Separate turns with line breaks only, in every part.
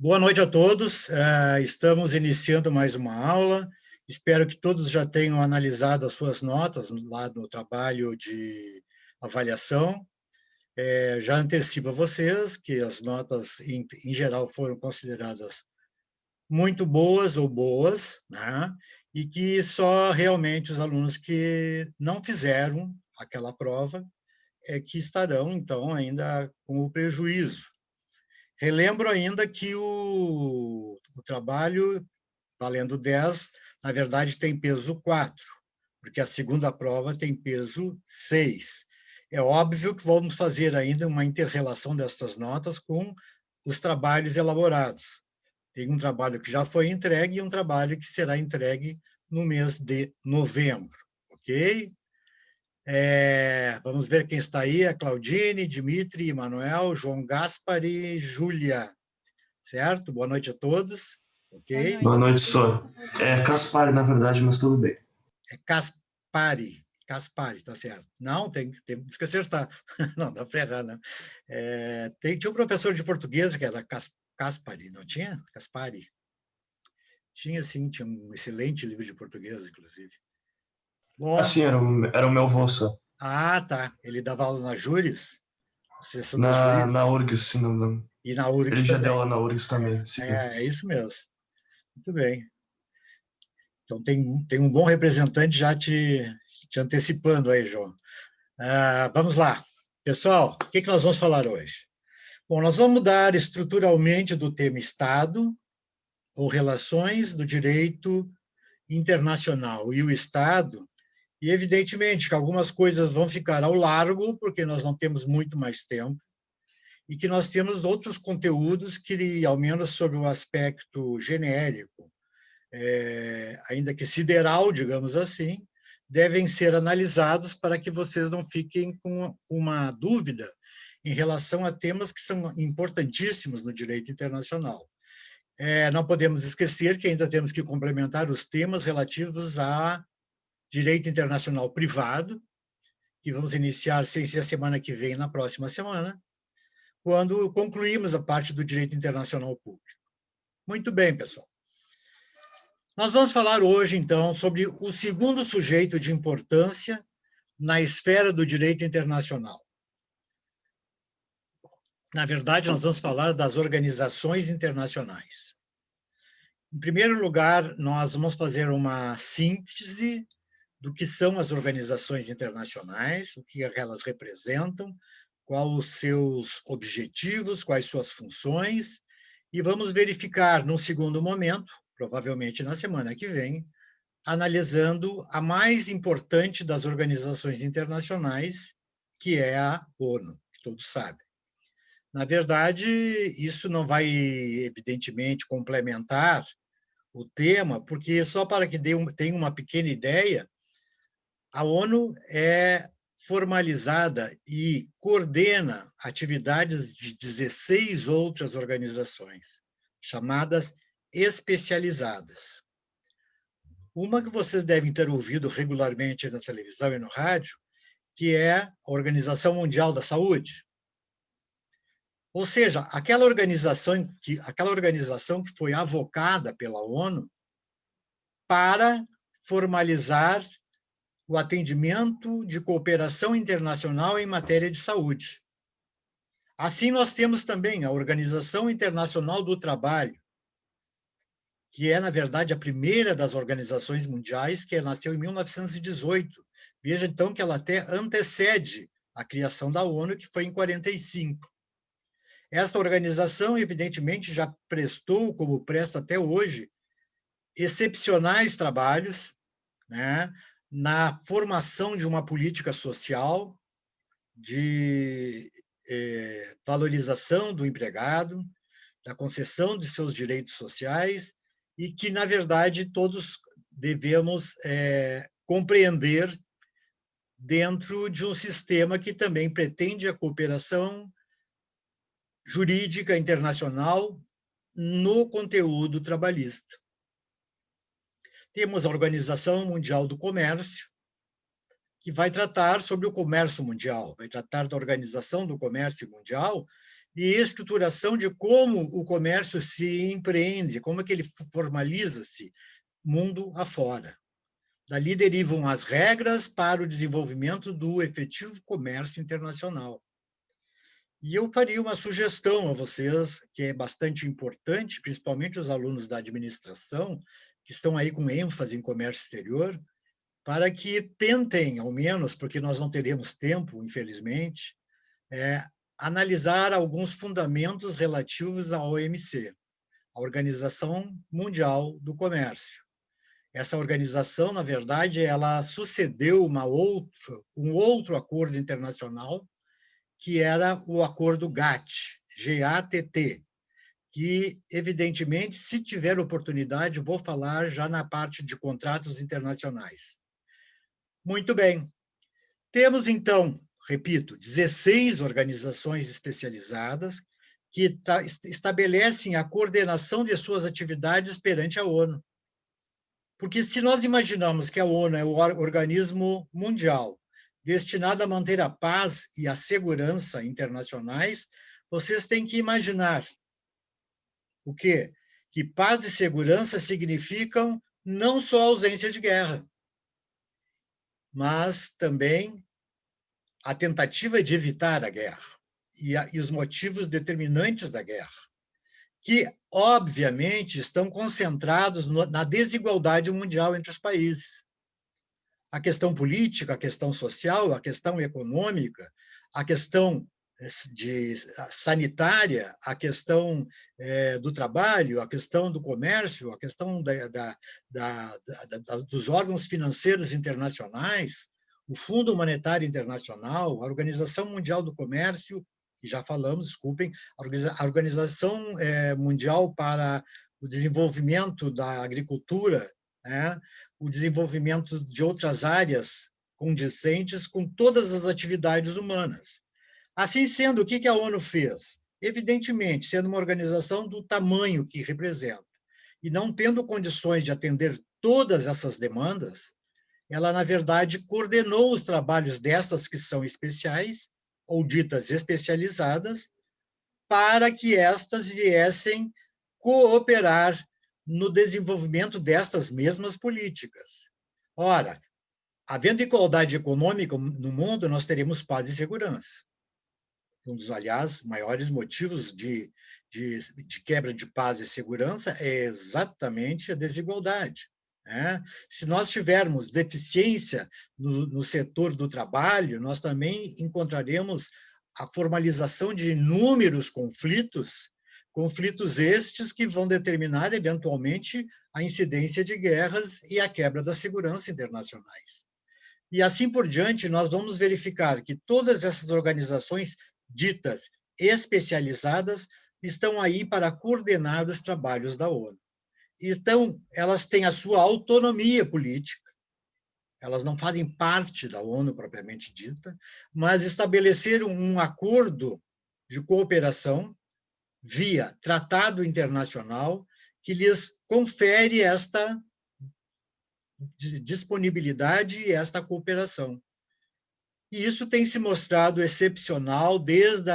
Boa noite a todos. Estamos iniciando mais uma aula. Espero que todos já tenham analisado as suas notas lá no trabalho de avaliação. Já antecipo a vocês que as notas, em geral, foram consideradas muito boas ou boas, né? E que só realmente os alunos que não fizeram aquela prova é que estarão, então, ainda com o prejuízo. Relembro ainda que o trabalho, valendo 10, na verdade tem peso 4, porque a segunda prova tem peso 6. É óbvio que vamos fazer ainda uma inter-relação destas notas com os trabalhos elaborados. Tem um trabalho que já foi entregue e um trabalho que será entregue no mês de novembro, ok? Vamos ver quem está aí, a Claudine, Dimitri, Emanuel, João Gaspari, Júlia, certo? Boa noite a todos, ok?
Boa noite, senhor. É Caspari, na verdade, mas tudo bem.
É Caspari, tá certo. Não, tem que acertar. Não, dá para errar, né? Tinha um professor de português que era Caspari, não tinha? Caspari. Tinha, sim, tinha um excelente livro de português, inclusive. Bom,
Sim, era o meu avô, senhor.
tá. Ele dava aula na Júris, Associação dos
Na
Juízes,
URGS, sim.
e na URGS
Ele já deu
também.
aula na URGS também, sim.
É isso mesmo. Muito bem. Então, tem um bom representante já te antecipando aí, João. Vamos lá. Pessoal, o que nós vamos falar hoje? Bom, nós vamos mudar estruturalmente do tema Estado ou relações do direito internacional e o Estado, e evidentemente que algumas coisas vão ficar ao largo, porque nós não temos muito mais tempo, e que nós temos outros conteúdos que, ao menos sobre o aspecto genérico, ainda que sideral, digamos assim, devem ser analisados para que vocês não fiquem com uma dúvida em relação a temas que são importantíssimos no direito internacional. Não podemos esquecer que ainda temos que complementar os temas relativos a direito internacional privado, que vamos iniciar sem ser a semana que vem, na próxima semana, quando concluímos a parte do direito internacional público. Muito bem, pessoal. Nós vamos falar hoje, então, sobre o segundo sujeito de importância na esfera do direito internacional. Na verdade, nós vamos falar das organizações internacionais. Em primeiro lugar, nós vamos fazer uma síntese do que são as organizações internacionais, o que elas representam, quais os seus objetivos, quais suas funções, e vamos verificar, num segundo momento, provavelmente na semana que vem, analisando a mais importante das organizações internacionais, que é a ONU, que todos sabem. Na verdade, isso não vai, evidentemente, complementar o tema, porque só para que tenha uma pequena ideia, a ONU é formalizada e coordena atividades de 16 outras organizações, chamadas especializadas. Uma que vocês devem ter ouvido regularmente na televisão e no rádio, que é a Organização Mundial da Saúde. Ou seja, aquela organização que foi avocada pela ONU para formalizar o atendimento de cooperação internacional em matéria de saúde. Assim, nós temos também a Organização Internacional do Trabalho, que é, na verdade, a primeira das organizações mundiais, que nasceu em 1918. Veja, então, que ela até antecede a criação da ONU, que foi em 45. Esta organização, evidentemente, já prestou, como presta até hoje, excepcionais trabalhos, né, na formação de uma política social, de valorização do empregado, da concessão de seus direitos sociais, e que, na verdade, todos devemos compreender dentro de um sistema que também pretende a cooperação jurídica internacional no conteúdo trabalhista. Temos a Organização Mundial do Comércio, que vai tratar sobre o comércio mundial, vai tratar da organização do comércio mundial, e estruturação de como o comércio se empreende, como é que ele formaliza-se mundo afora. Dali derivam as regras para o desenvolvimento do efetivo comércio internacional. E eu faria uma sugestão a vocês, que é bastante importante, principalmente os alunos da administração, que estão aí com ênfase em comércio exterior, para que tentem, ao menos, porque nós não teremos tempo, infelizmente, analisar alguns fundamentos relativos à OMC, a Organização Mundial do Comércio. Essa organização, na verdade, ela sucedeu um outro acordo internacional, que era o acordo GATT, G-A-T-T, que, evidentemente, se tiver oportunidade, vou falar já na parte de contratos internacionais. Muito bem. Temos, então, repito, 16 organizações especializadas que estabelecem a coordenação de suas atividades perante a ONU. Porque se nós imaginamos que a ONU é o organismo mundial destinado a manter a paz e a segurança internacionais, vocês têm que imaginar o quê? Que paz e segurança significam não só ausência de guerra, mas também a tentativa de evitar a guerra e os motivos determinantes da guerra, que, obviamente, estão concentrados na desigualdade mundial entre os países. A questão política, a questão social, a questão econômica, a questão sanitária, a questão do trabalho, a questão do comércio, a questão dos órgãos financeiros internacionais, o Fundo Monetário Internacional, a Organização Mundial do Comércio, que já falamos, desculpem, a Organização Mundial para o Desenvolvimento da Agricultura, o desenvolvimento de outras áreas condizentes com todas as atividades humanas. Assim sendo, o que a ONU fez? Evidentemente, sendo uma organização do tamanho que representa e não tendo condições de atender todas essas demandas, ela, na verdade, coordenou os trabalhos destas que são especiais, ou ditas especializadas, para que estas viessem cooperar no desenvolvimento destas mesmas políticas. Ora, havendo igualdade econômica no mundo, nós teremos paz e segurança. Um dos, aliás, maiores motivos de quebra de paz e segurança é exatamente a desigualdade. Se nós tivermos deficiência no setor do trabalho, nós também encontraremos a formalização de inúmeros conflitos estes que vão determinar, eventualmente, a incidência de guerras e a quebra da segurança internacionais. E assim por diante, nós vamos verificar que todas essas organizações ditas especializadas estão aí para coordenar os trabalhos da ONU. Então, elas têm a sua autonomia política, elas não fazem parte da ONU propriamente dita, mas estabeleceram um acordo de cooperação via tratado internacional que lhes confere esta disponibilidade e esta cooperação. E isso tem se mostrado excepcional desde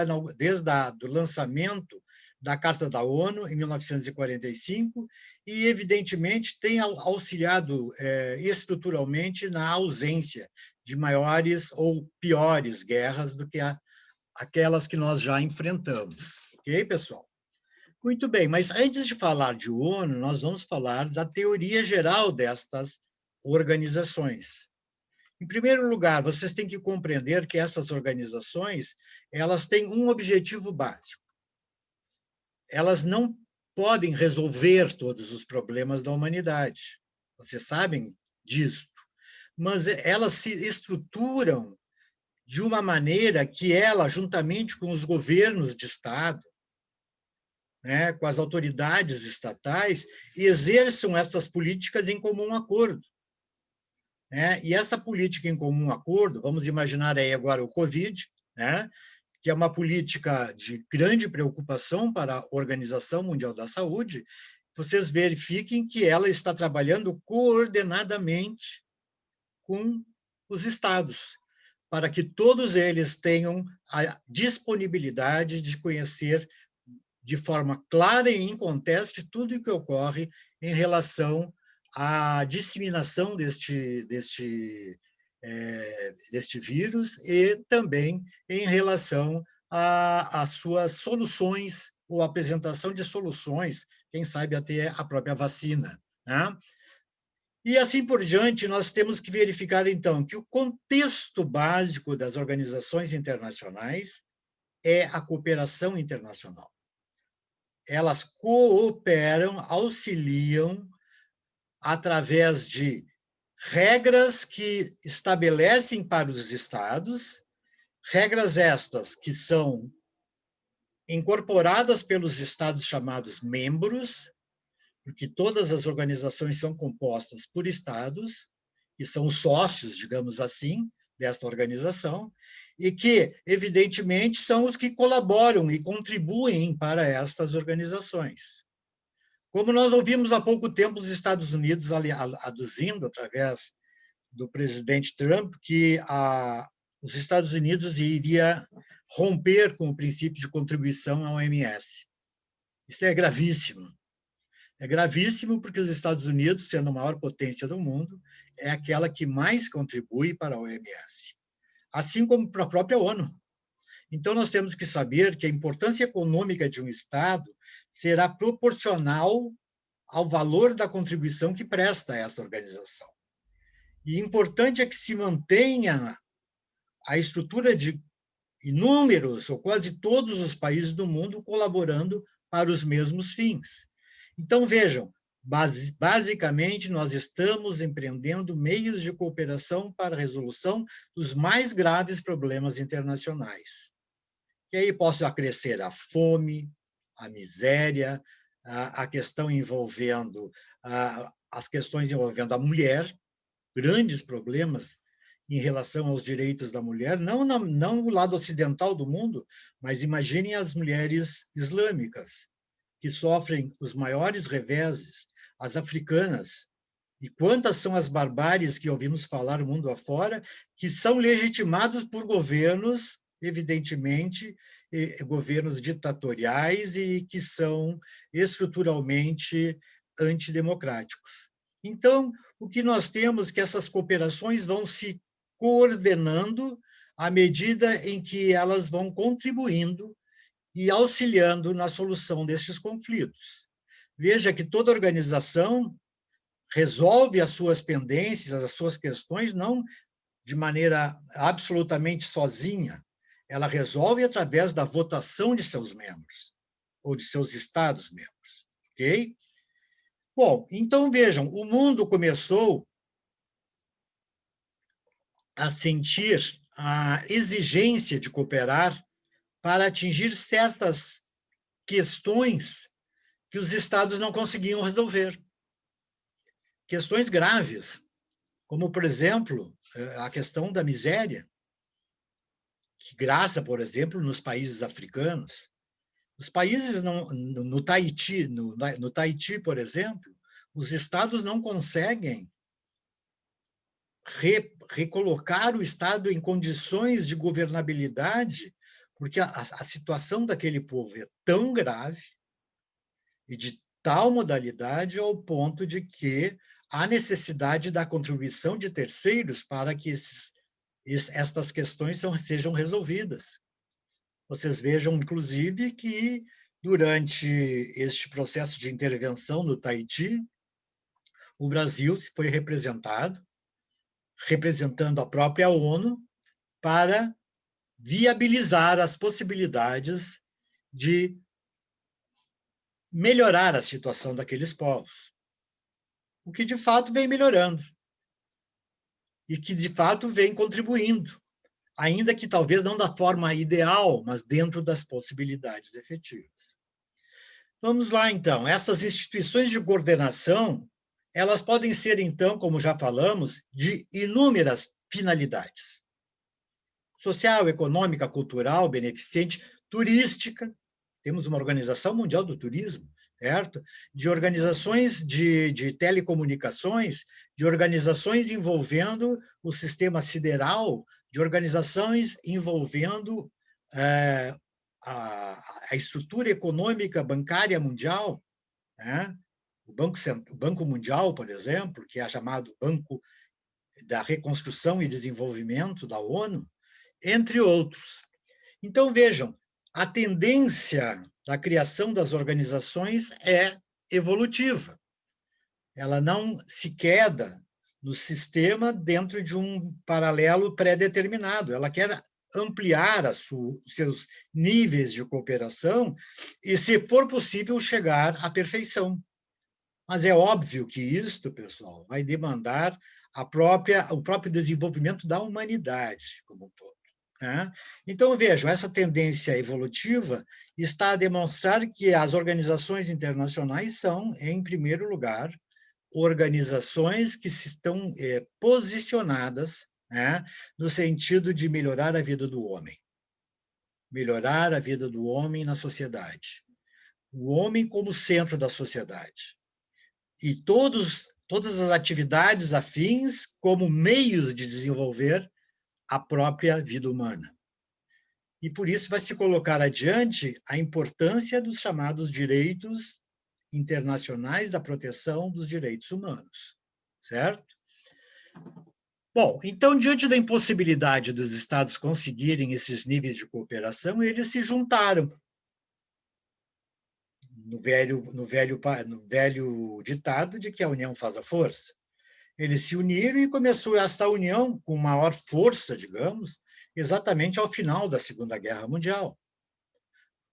o lançamento da Carta da ONU, em 1945, e, evidentemente, tem auxiliado estruturalmente na ausência de maiores ou piores guerras do que aquelas que nós já enfrentamos. Ok, pessoal? Muito bem, mas antes de falar de ONU, nós vamos falar da teoria geral destas organizações. Em primeiro lugar, vocês têm que compreender que essas organizações, elas têm um objetivo básico. Elas não podem resolver todos os problemas da humanidade. Vocês sabem disso. Mas elas se estruturam de uma maneira que ela, juntamente com os governos de Estado, com as autoridades estatais, exerçam essas políticas em comum acordo. E essa política em comum acordo, vamos imaginar aí agora o Covid, que é uma política de grande preocupação para a Organização Mundial da Saúde, vocês verifiquem que ela está trabalhando coordenadamente com os estados, para que todos eles tenham a disponibilidade de conhecer de forma clara e inconteste tudo o que ocorre em relação à disseminação deste vírus e também em relação às suas soluções ou apresentação de soluções, quem sabe até a própria vacina, né? E assim por diante, nós temos que verificar, então, que o contexto básico das organizações internacionais é a cooperação internacional. Elas cooperam, auxiliam através de regras que estabelecem para os estados, regras estas que são incorporadas pelos estados chamados membros, porque todas as organizações são compostas por estados, que são sócios, digamos assim, desta organização, e que, evidentemente, são os que colaboram e contribuem para estas organizações. Como nós ouvimos há pouco tempo os Estados Unidos aduzindo, através do presidente Trump, que os Estados Unidos iria romper com o princípio de contribuição à OMS. Isso é gravíssimo. É gravíssimo porque os Estados Unidos, sendo a maior potência do mundo, é aquela que mais contribui para a OMS, assim como para a própria ONU. Então, nós temos que saber que a importância econômica de um Estado será proporcional ao valor da contribuição que presta a essa organização. E importante é que se mantenha a estrutura de inúmeros, ou quase todos os países do mundo colaborando para os mesmos fins. Então, vejam, basicamente, nós estamos empreendendo meios de cooperação para a resolução dos mais graves problemas internacionais. E aí posso acrescer a fome, a miséria, a questão envolvendo, as questões envolvendo a mulher, grandes problemas em relação aos direitos da mulher, não no lado ocidental do mundo, mas imaginem as mulheres islâmicas, que sofrem os maiores reveses, as africanas, e quantas são as barbáries que ouvimos falar mundo afora, que são legitimados por governos, evidentemente, governos ditatoriais e que são estruturalmente antidemocráticos. Então, o que nós temos é que essas cooperações vão se coordenando à medida em que elas vão contribuindo e auxiliando na solução destes conflitos. Veja que toda organização resolve as suas pendências, as suas questões, não de maneira absolutamente sozinha. Ela resolve através da votação de seus membros, ou de seus Estados-membros. Ok? Bom, então vejam, o mundo começou a sentir a exigência de cooperar para atingir certas questões que os estados não conseguiam resolver. Questões graves, como, por exemplo, a questão da miséria, que graça, por exemplo, nos países africanos. Os países no Tahiti, por exemplo, os estados não conseguem recolocar o Estado em condições de governabilidade, porque a situação daquele povo é tão grave e de tal modalidade ao ponto de que há necessidade da contribuição de terceiros para que estas questões sejam resolvidas. Vocês vejam, inclusive, que durante este processo de intervenção no Tahiti, o Brasil foi representando a própria ONU para viabilizar as possibilidades de melhorar a situação daqueles povos, o que de fato vem melhorando e que de fato vem contribuindo, ainda que talvez não da forma ideal, mas dentro das possibilidades efetivas. Vamos lá, então. Essas instituições de coordenação, elas podem ser, então, como já falamos, de inúmeras finalidades. Social, econômica, cultural, beneficente, turística. Temos uma Organização Mundial do Turismo, certo? De organizações de telecomunicações, de organizações envolvendo o sistema sideral, de organizações envolvendo a estrutura econômica bancária mundial, né? O Banco Mundial, por exemplo, que é chamado Banco da Reconstrução e Desenvolvimento da ONU, entre outros. Então, vejam, a tendência da criação das organizações é evolutiva. Ela não se queda no sistema dentro de um paralelo pré-determinado. Ela quer ampliar os seus níveis de cooperação e, se for possível, chegar à perfeição. Mas é óbvio que isto, pessoal, vai demandar o próprio desenvolvimento da humanidade como um todo. Né? Então, vejam, essa tendência evolutiva está a demonstrar que as organizações internacionais são, em primeiro lugar, organizações que estão posicionadas, né, no sentido de melhorar a vida do homem. Melhorar a vida do homem na sociedade. O homem como centro da sociedade. E todas as atividades afins como meios de desenvolver a própria vida humana. E por isso vai se colocar adiante a importância dos chamados direitos internacionais da proteção dos direitos humanos, certo? Bom, então, diante da impossibilidade dos Estados conseguirem esses níveis de cooperação, eles se juntaram no velho ditado de que a união faz a força. Eles se uniram e começou esta união com maior força, digamos, exatamente ao final da Segunda Guerra Mundial.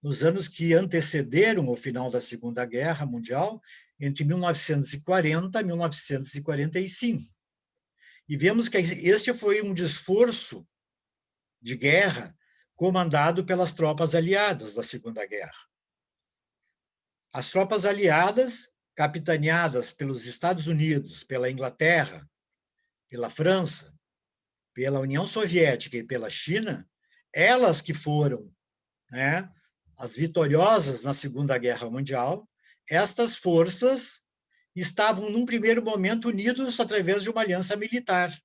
Nos anos que antecederam o final da Segunda Guerra Mundial, entre 1940 e 1945. E vemos que este foi um esforço de guerra comandado pelas tropas aliadas da Segunda Guerra. As tropas aliadas, capitaneadas pelos Estados Unidos, pela Inglaterra, pela França, pela União Soviética e pela China, elas que foram, né, as vitoriosas na Segunda Guerra Mundial, estas forças estavam, num primeiro momento, unidos através de uma aliança militar.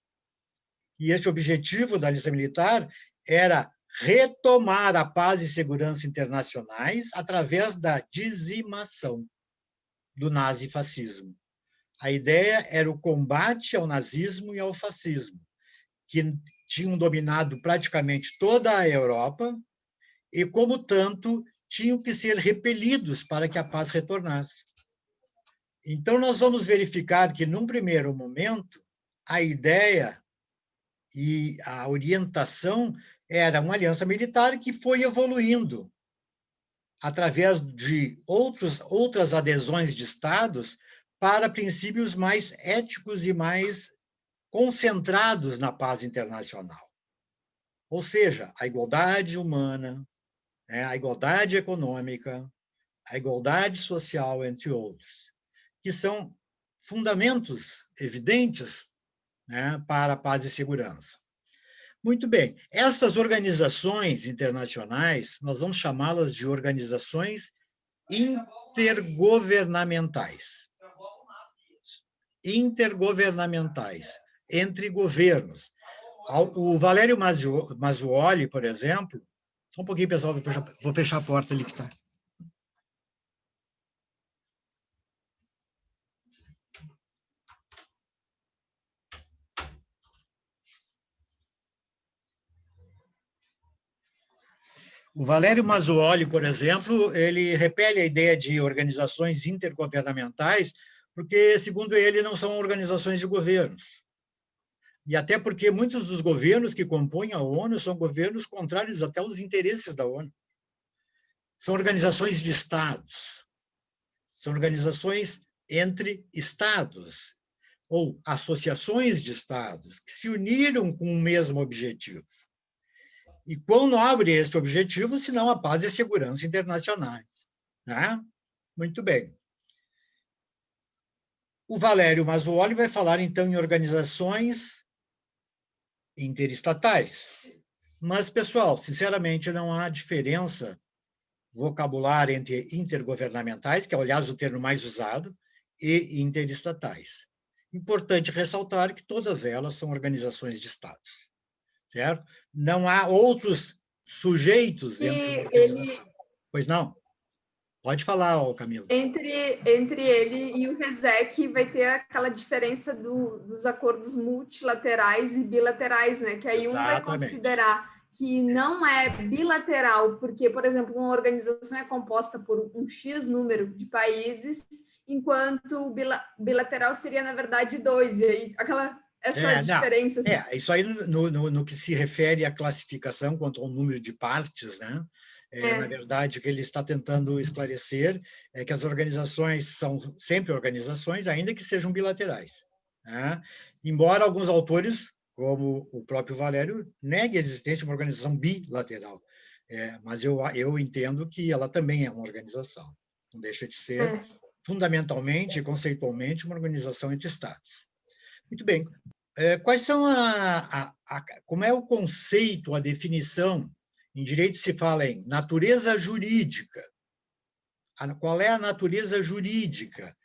E este objetivo da aliança militar era retomar a paz e segurança internacionais através da dizimação do nazifascismo. A ideia era o combate ao nazismo e ao fascismo, que tinham dominado praticamente toda a Europa e, como tanto, tinham que ser repelidos para que a paz retornasse. Então, nós vamos verificar que, num primeiro momento, a ideia e a orientação era uma aliança militar que foi evoluindo através de outras adesões de Estados para princípios mais éticos e mais concentrados na paz internacional. Ou seja, a igualdade humana, a igualdade econômica, a igualdade social, entre outros, que são fundamentos evidentes, né, para a paz e segurança. Muito bem, essas organizações internacionais, nós vamos chamá-las de organizações intergovernamentais. Intergovernamentais, entre governos. O Valério Mazzuoli, por exemplo, só um pouquinho, pessoal, vou fechar a porta ali que está. O Valério Mazzuoli, por exemplo, ele repele a ideia de organizações intergovernamentais, porque, segundo ele, não são organizações de governos. E até porque muitos dos governos que compõem a ONU são governos contrários até aos interesses da ONU. São organizações de Estados, são organizações entre Estados, ou associações de Estados, que se uniram com o mesmo objetivo. E quão nobre é este objetivo, senão a paz e a segurança internacionais. Né? Muito bem. O Valério Mazzuoli vai falar, então, em organizações interestatais. Mas, pessoal, sinceramente, não há diferença vocabular entre intergovernamentais, que é, aliás, o termo mais usado, e interestatais. Importante ressaltar que todas elas são organizações de Estados. certo? Não há outros sujeitos dentro de uma organização. Pois não? Pode falar, Camila.
Entre ele e o RESEC vai ter aquela diferença dos acordos multilaterais e bilaterais, né? Que aí um vai considerar que não é bilateral, porque, por exemplo, uma organização é composta por um X número de países, enquanto o bilateral seria, na verdade, 2. E aí, essa diferença...
Assim. Isso aí no que se refere à classificação quanto ao número de partes, né? Na verdade, o que ele está tentando esclarecer é que as organizações são sempre organizações, ainda que sejam bilaterais, né? Embora alguns autores, como o próprio Valério, neguem a existência de uma organização bilateral. Mas eu entendo que ela também é uma organização. Não deixa de ser, fundamentalmente e conceitualmente, uma organização entre Estados. Muito bem. Quais são como é o conceito, a definição? Em direito se fala em natureza jurídica. Qual é a natureza jurídica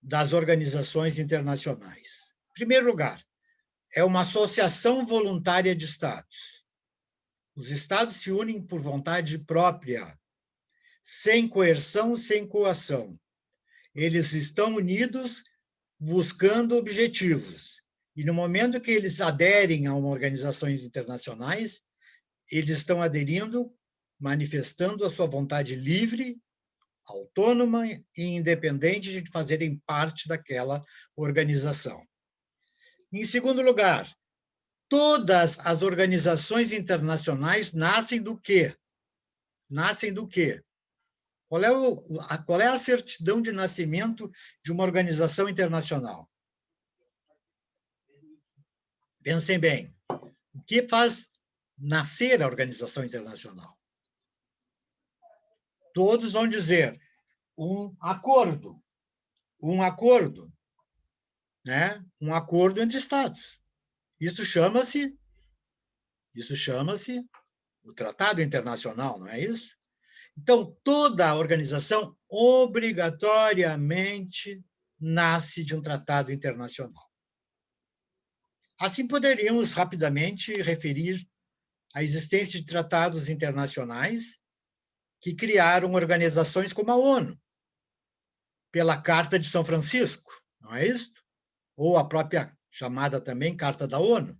das organizações internacionais? Em primeiro lugar, é uma associação voluntária de Estados. Os Estados se unem por vontade própria, sem coerção, sem coação. Eles estão unidos buscando objetivos. E no momento que eles aderem a uma organizações internacionais, eles estão aderindo, manifestando a sua vontade livre, autônoma e independente de fazerem parte daquela organização. Em segundo lugar, todas as organizações internacionais nascem do quê? Nascem do quê? Qual é a certidão de nascimento de uma organização internacional? Pensem bem. O que faz nascer a organização internacional? Todos vão dizer um acordo, né? Um acordo entre Estados. Isso chama-se o Tratado Internacional, não é isso? Então, toda a organização obrigatoriamente nasce de um tratado internacional. Assim, poderíamos rapidamente referir a existência de tratados internacionais que criaram organizações como a ONU, pela Carta de São Francisco, não é isso? Ou a própria chamada também Carta da ONU.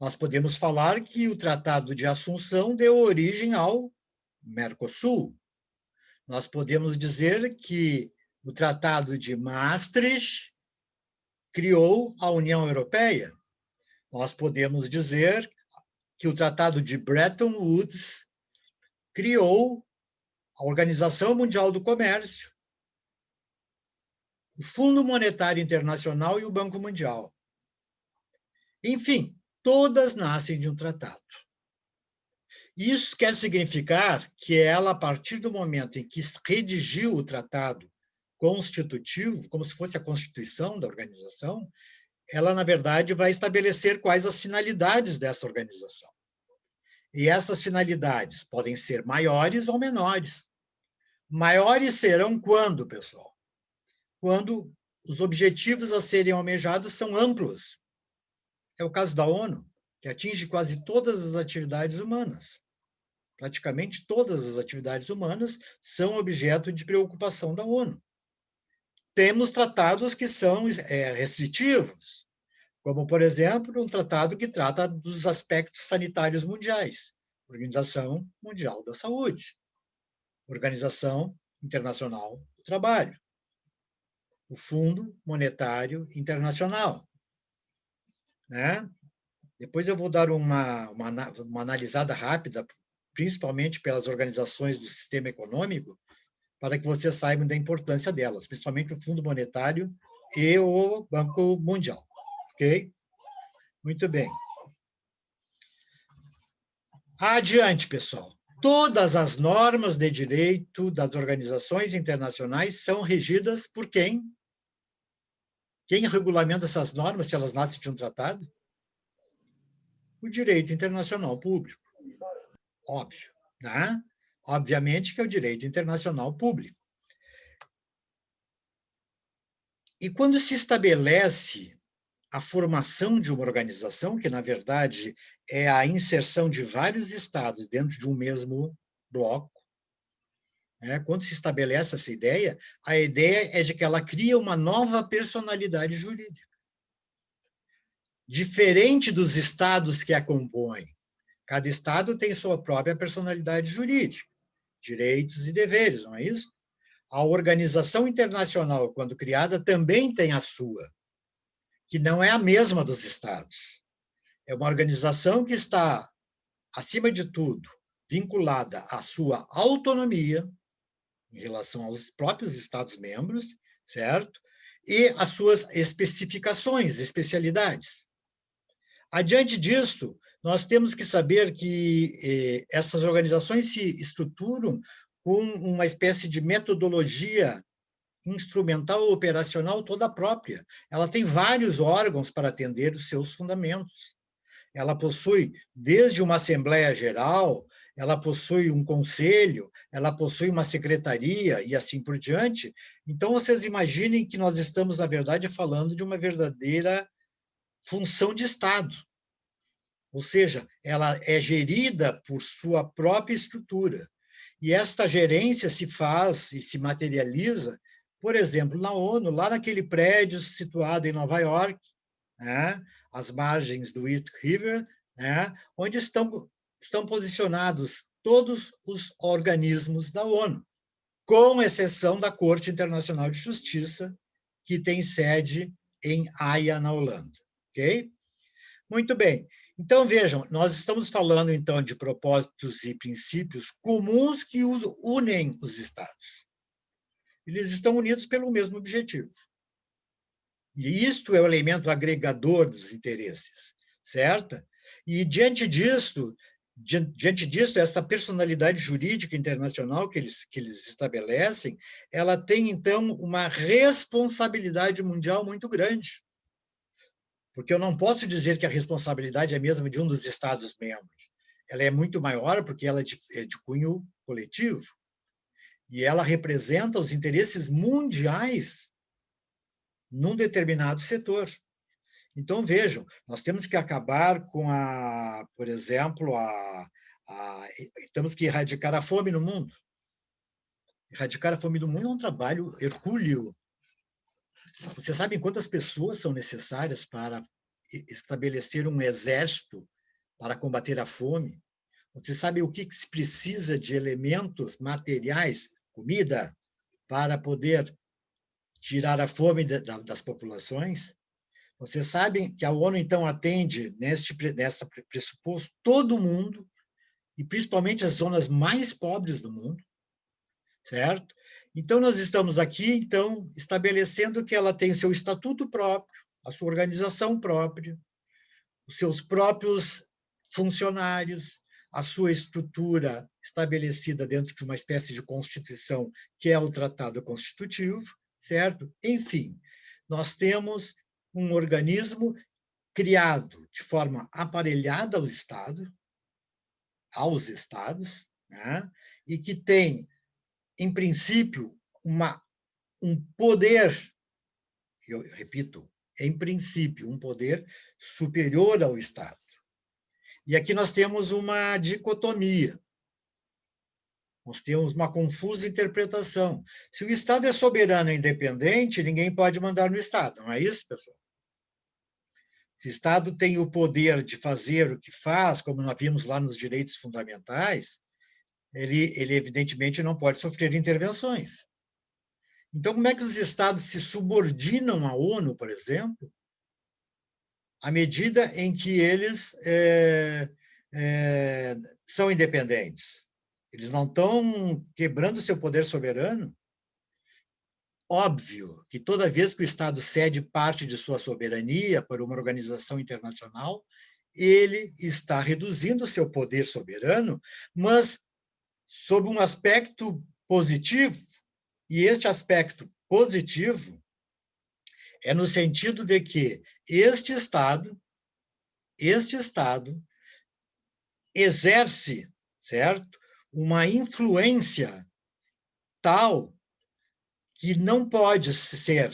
Nós podemos falar que o Tratado de Assunção deu origem ao Mercosul. Nós podemos dizer que o Tratado de Maastricht criou a União Europeia. Nós podemos dizer que o Tratado de Bretton Woods criou a Organização Mundial do Comércio, o Fundo Monetário Internacional e o Banco Mundial. Enfim, todas nascem de um tratado. Isso quer significar que ela, a partir do momento em que redigiu o tratado constitutivo, como se fosse a constituição da organização, ela, na verdade, vai estabelecer quais as finalidades dessa organização. E essas finalidades podem ser maiores ou menores. Maiores serão quando, pessoal? Quando os objetivos a serem almejados são amplos. É o caso da ONU, que atinge quase todas as atividades humanas. Praticamente todas as atividades humanas são objeto de preocupação da ONU. Temos tratados que são restritivos, como, por exemplo, um tratado que trata dos aspectos sanitários mundiais, Organização Mundial da Saúde, Organização Internacional do Trabalho, o Fundo Monetário Internacional. Depois eu vou dar uma analisada rápida, principalmente pelas organizações do sistema econômico, para que vocês saibam da importância delas, principalmente o Fundo Monetário e o Banco Mundial. Ok? Muito bem. Adiante, pessoal. Todas as normas de direito das organizações internacionais são regidas por quem? Quem regulamenta essas normas, se elas nascem de um tratado? O direito internacional público. Óbvio, né? Obviamente que é o direito internacional público. E quando se estabelece a formação de uma organização, que, na verdade, é a inserção de vários estados dentro de um mesmo bloco. Quando se estabelece essa ideia, a ideia é de que ela cria uma nova personalidade jurídica, diferente dos estados que a compõem. Cada estado tem sua própria personalidade jurídica, direitos e deveres, não é isso? A organização internacional, quando criada, também tem a sua, que não é a mesma dos estados. É uma organização que está, acima de tudo, vinculada à sua autonomia, em relação aos próprios Estados-membros, certo? E às suas especificações, especialidades. Adiante disso, nós temos que saber que essas organizações se estruturam com uma espécie de metodologia instrumental ou operacional toda própria. Ela tem vários órgãos para atender os seus fundamentos. Ela possui desde uma Assembleia Geral, ela possui um conselho, ela possui uma secretaria e assim por diante. Então, vocês imaginem que nós estamos, na verdade, falando de uma verdadeira função de Estado. Ou seja, ela é gerida por sua própria estrutura. E esta gerência se faz e se materializa, por exemplo, na ONU, lá naquele prédio situado em Nova York, às margens do East River, onde estão posicionados todos os organismos da ONU, com exceção da Corte Internacional de Justiça, que tem sede em Haia, na Holanda. Ok? Muito bem. Então, vejam, nós estamos falando, então, de propósitos e princípios comuns que unem os Estados. Eles estão unidos pelo mesmo objetivo. E isto é o elemento agregador dos interesses, certo? E, diante disto, essa personalidade jurídica internacional que eles estabelecem, ela tem, então, uma responsabilidade mundial muito grande. Porque eu não posso dizer que a responsabilidade é a mesma de um dos Estados-membros. Ela é muito maior porque ela é de cunho coletivo. E ela representa os interesses mundiais num determinado setor. Então, vejam, nós temos que acabar com por exemplo, temos que erradicar a fome no mundo. Erradicar a fome no mundo é um trabalho hercúleo. Você sabe quantas pessoas são necessárias para estabelecer um exército para combater a fome? Você sabe o que se precisa de elementos materiais, comida, para poder tirar a fome das populações? Você sabe que a ONU, então, atende, nessa pressuposto, todo mundo, e principalmente as zonas mais pobres do mundo, certo? Então, nós estamos aqui, então, estabelecendo que ela tem o seu estatuto próprio, a sua organização própria, os seus próprios funcionários, a sua estrutura estabelecida dentro de uma espécie de constituição, que é o Tratado Constitutivo, certo? Enfim, nós temos um organismo criado de forma aparelhada aos Estados, e que tem, em princípio, um poder, eu repito, em princípio, um poder superior ao Estado. E aqui nós temos uma dicotomia. Nós temos uma confusa interpretação. Se o Estado é soberano e independente, ninguém pode mandar no Estado, não é isso, pessoal? Se o Estado tem o poder de fazer o que faz, como nós vimos lá nos direitos fundamentais, ele evidentemente não pode sofrer intervenções. Então, como é que os Estados se subordinam à ONU, por exemplo, à medida em que eles são independentes? Eles não estão quebrando seu poder soberano? Óbvio que toda vez que o Estado cede parte de sua soberania para uma organização internacional, ele está reduzindo seu poder soberano, mas sob um aspecto positivo, e este aspecto positivo é no sentido de que este Estado exerce, certo, uma influência tal que não pode ser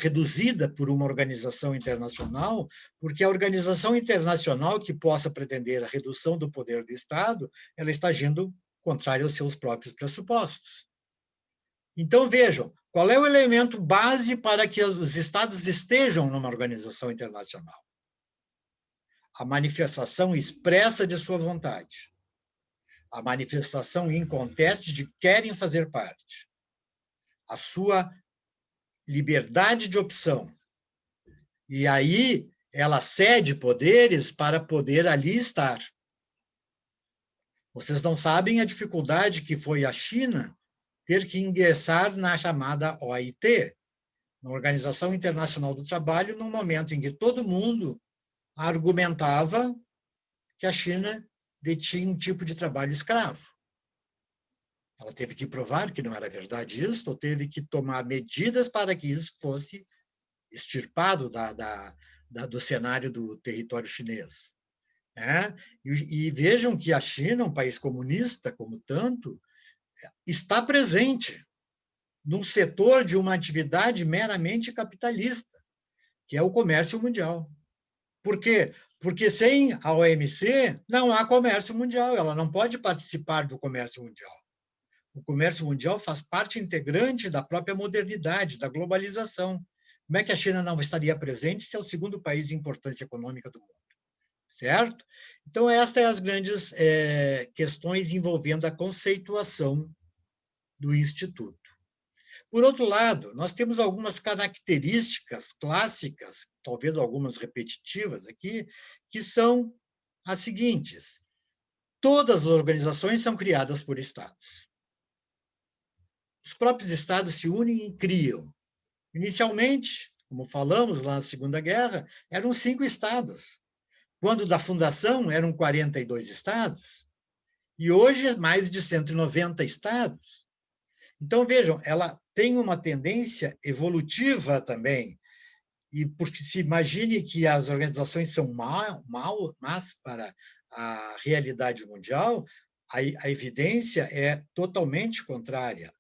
reduzida por uma organização internacional, porque a organização internacional que possa pretender a redução do poder do Estado, ela está agindo contrário aos seus próprios pressupostos. Então, vejam, qual é o elemento base para que os Estados estejam numa organização internacional? A manifestação expressa de sua vontade. A manifestação inconteste de que querem fazer parte. A sua liberdade de opção. E aí ela cede poderes para poder ali estar. Vocês não sabem a dificuldade que foi a China ter que ingressar na chamada OIT, na Organização Internacional do Trabalho, num momento em que todo mundo argumentava que a China detinha um tipo de trabalho escravo. Ela teve que provar que não era verdade isso, ou teve que tomar medidas para que isso fosse extirpado do cenário do território chinês. E vejam que a China, um país comunista como tanto, está presente num setor de uma atividade meramente capitalista, que é o comércio mundial. Por quê? Porque sem a OMC não há comércio mundial, ela não pode participar do comércio mundial. O comércio mundial faz parte integrante da própria modernidade, da globalização. Como é que a China não estaria presente se é o segundo país de importância econômica do mundo? Certo? Então, estas são as grandes questões envolvendo a conceituação do Instituto. Por outro lado, nós temos algumas características clássicas, talvez algumas repetitivas aqui, que são as seguintes. Todas as organizações são criadas por estados. Os próprios estados se unem e criam. Inicialmente, como falamos lá na Segunda Guerra, eram 5 estados. Quando da fundação, eram 42 estados. E hoje, mais de 190 estados. Então, vejam, ela tem uma tendência evolutiva também. E porque se imagine que as organizações são más para a realidade mundial, a evidência é totalmente contrária.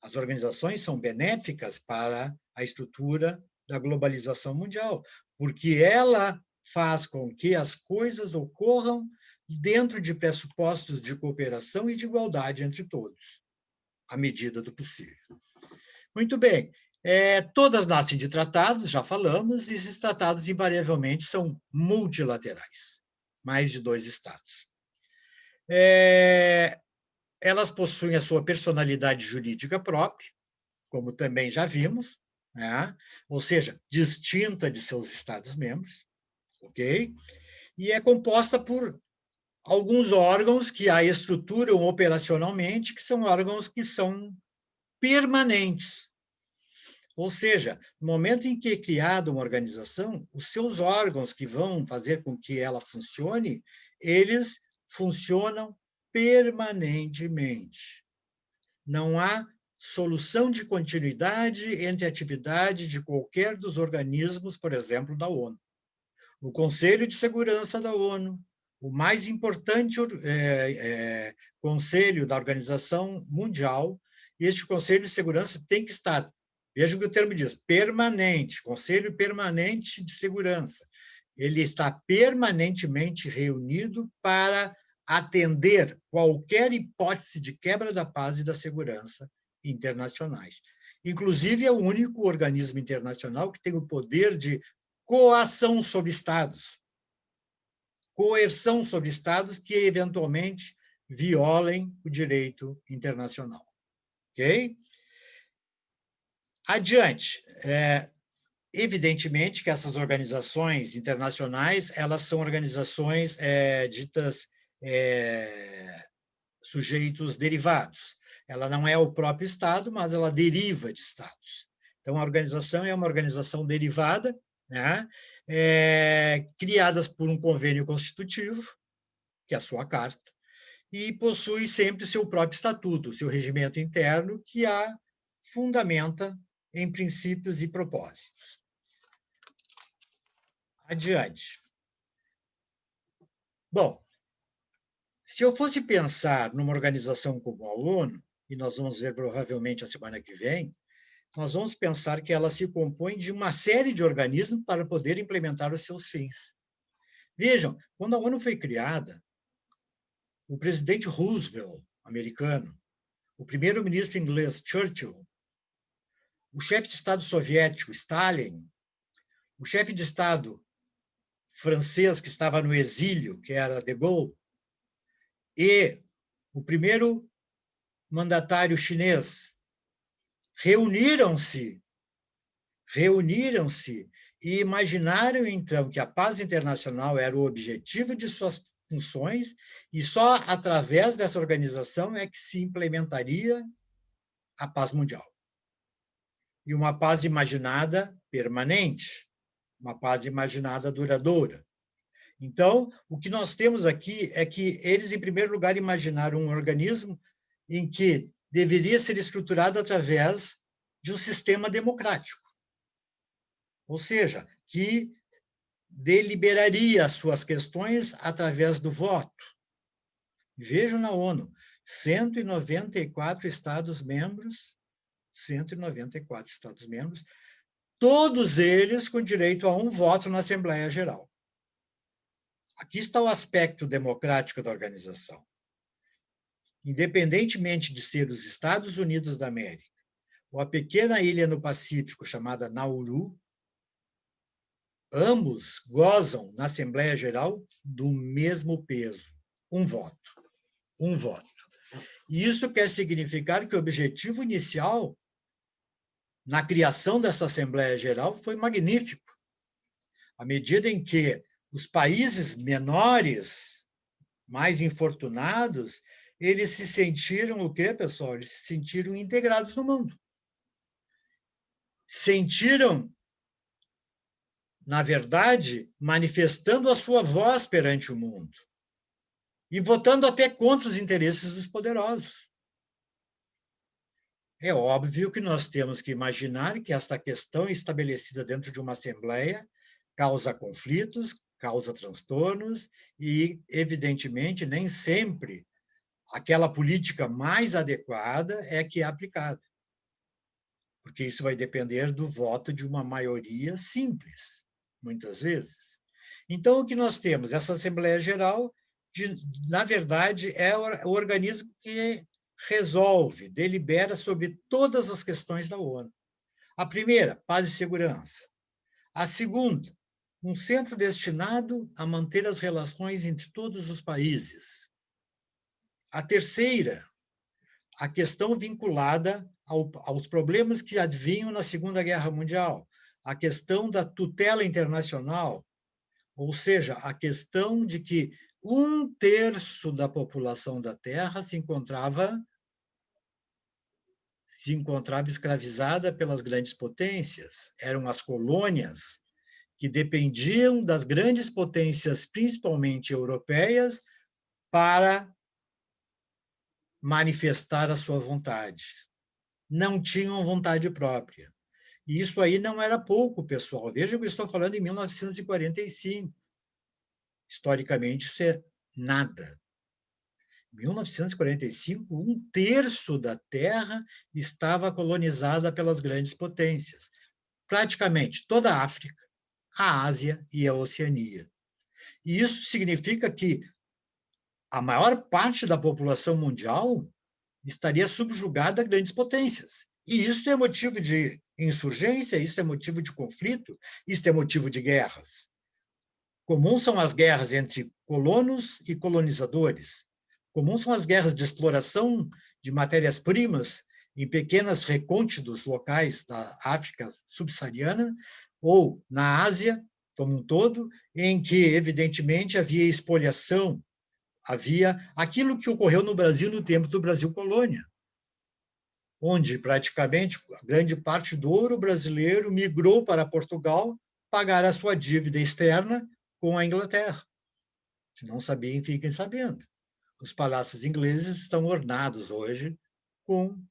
As organizações são benéficas para a estrutura da globalização mundial, porque ela faz com que as coisas ocorram dentro de pressupostos de cooperação e de igualdade entre todos, à medida do possível. Muito bem. Todas nascem de tratados, já falamos, e esses tratados invariavelmente são multilaterais, mais de 2 estados. Elas possuem a sua personalidade jurídica própria, como também já vimos, né? Ou seja, distinta de seus Estados-membros, ok? E é composta por alguns órgãos que a estruturam operacionalmente, que são órgãos que são permanentes. Ou seja, no momento em que é criada uma organização, os seus órgãos que vão fazer com que ela funcione, eles funcionam permanentemente. Não há solução de continuidade entre a atividade de qualquer dos organismos, por exemplo, da ONU. O Conselho de Segurança da ONU, o mais importante conselho da Organização Mundial, este Conselho de Segurança tem que estar, veja o que o termo diz, permanente, Conselho Permanente de Segurança. Ele está permanentemente reunido para atender qualquer hipótese de quebra da paz e da segurança internacionais. Inclusive, é o único organismo internacional que tem o poder de coação sobre Estados, coerção sobre Estados que, eventualmente, violem o direito internacional. Ok? Adiante. Evidentemente que essas organizações internacionais, elas são organizações ditas sujeitos derivados. Ela não é o próprio Estado, mas ela deriva de Estados. Então, a organização é uma organização derivada, né? Criadas por um convênio constitutivo, que é a sua carta, e possui sempre o seu próprio estatuto, o seu regimento interno, que a fundamenta em princípios e propósitos. Adiante. Bom, se eu fosse pensar numa organização como a ONU, e nós vamos ver provavelmente a semana que vem, nós vamos pensar que ela se compõe de uma série de organismos para poder implementar os seus fins. Vejam, quando a ONU foi criada, o presidente Roosevelt, americano, o primeiro-ministro inglês, Churchill, o chefe de Estado soviético, Stalin, o chefe de Estado francês que estava no exílio, que era de Gaulle, e o primeiro mandatário chinês, reuniram-se e imaginaram, então, que a paz internacional era o objetivo de suas funções e só através dessa organização é que se implementaria a paz mundial. E uma paz imaginada permanente, uma paz imaginada duradoura. Então, o que nós temos aqui é que eles, em primeiro lugar, imaginaram um organismo em que deveria ser estruturado através de um sistema democrático, ou seja, que deliberaria as suas questões através do voto. Vejam na ONU, 194 Estados-membros, todos eles com direito a um voto na Assembleia Geral. Aqui está o aspecto democrático da organização. Independentemente de ser os Estados Unidos da América ou a pequena ilha no Pacífico chamada Nauru, ambos gozam na Assembleia Geral do mesmo peso, um voto. Um voto. E isso quer significar que o objetivo inicial na criação dessa Assembleia Geral foi magnífico. À medida em que os países menores, mais infortunados, eles se sentiram o quê, pessoal? Eles se sentiram integrados no mundo. Sentiram, na verdade, manifestando a sua voz perante o mundo e votando até contra os interesses dos poderosos. É óbvio que nós temos que imaginar que esta questão estabelecida dentro de uma assembleia causa conflitos, causa transtornos e, evidentemente, nem sempre aquela política mais adequada é que é aplicada. Porque isso vai depender do voto de uma maioria simples, muitas vezes. Então, o que nós temos? Essa Assembleia Geral, na verdade, é o organismo que resolve, delibera sobre todas as questões da ONU. A primeira, paz e segurança. A segunda, um centro destinado a manter as relações entre todos os países. A terceira, a questão vinculada aos problemas que advinham na Segunda Guerra Mundial, a questão da tutela internacional, ou seja, a questão de que 1/3 da população da Terra se encontrava escravizada pelas grandes potências. Eram as colônias que dependiam das grandes potências, principalmente europeias, para manifestar a sua vontade. Não tinham vontade própria. E isso aí não era pouco, pessoal. Veja que eu estou falando em 1945. Historicamente, isso é nada. Em 1945, 1/3 da Terra estava colonizada pelas grandes potências. Praticamente toda a África, a Ásia e a Oceania. E isso significa que a maior parte da população mundial estaria subjugada a grandes potências. E isso é motivo de insurgência, isso é motivo de conflito, isso é motivo de guerras. Comuns são as guerras entre colonos e colonizadores. Comuns são as guerras de exploração de matérias-primas em pequenos recônditos locais da África subsaariana ou na Ásia, como um todo, em que, evidentemente, havia expoliação, havia aquilo que ocorreu no Brasil no tempo do Brasil colônia, onde praticamente a grande parte do ouro brasileiro migrou para Portugal pagar a sua dívida externa com a Inglaterra. Se não sabem, fiquem sabendo. Os palácios ingleses estão ornados hoje com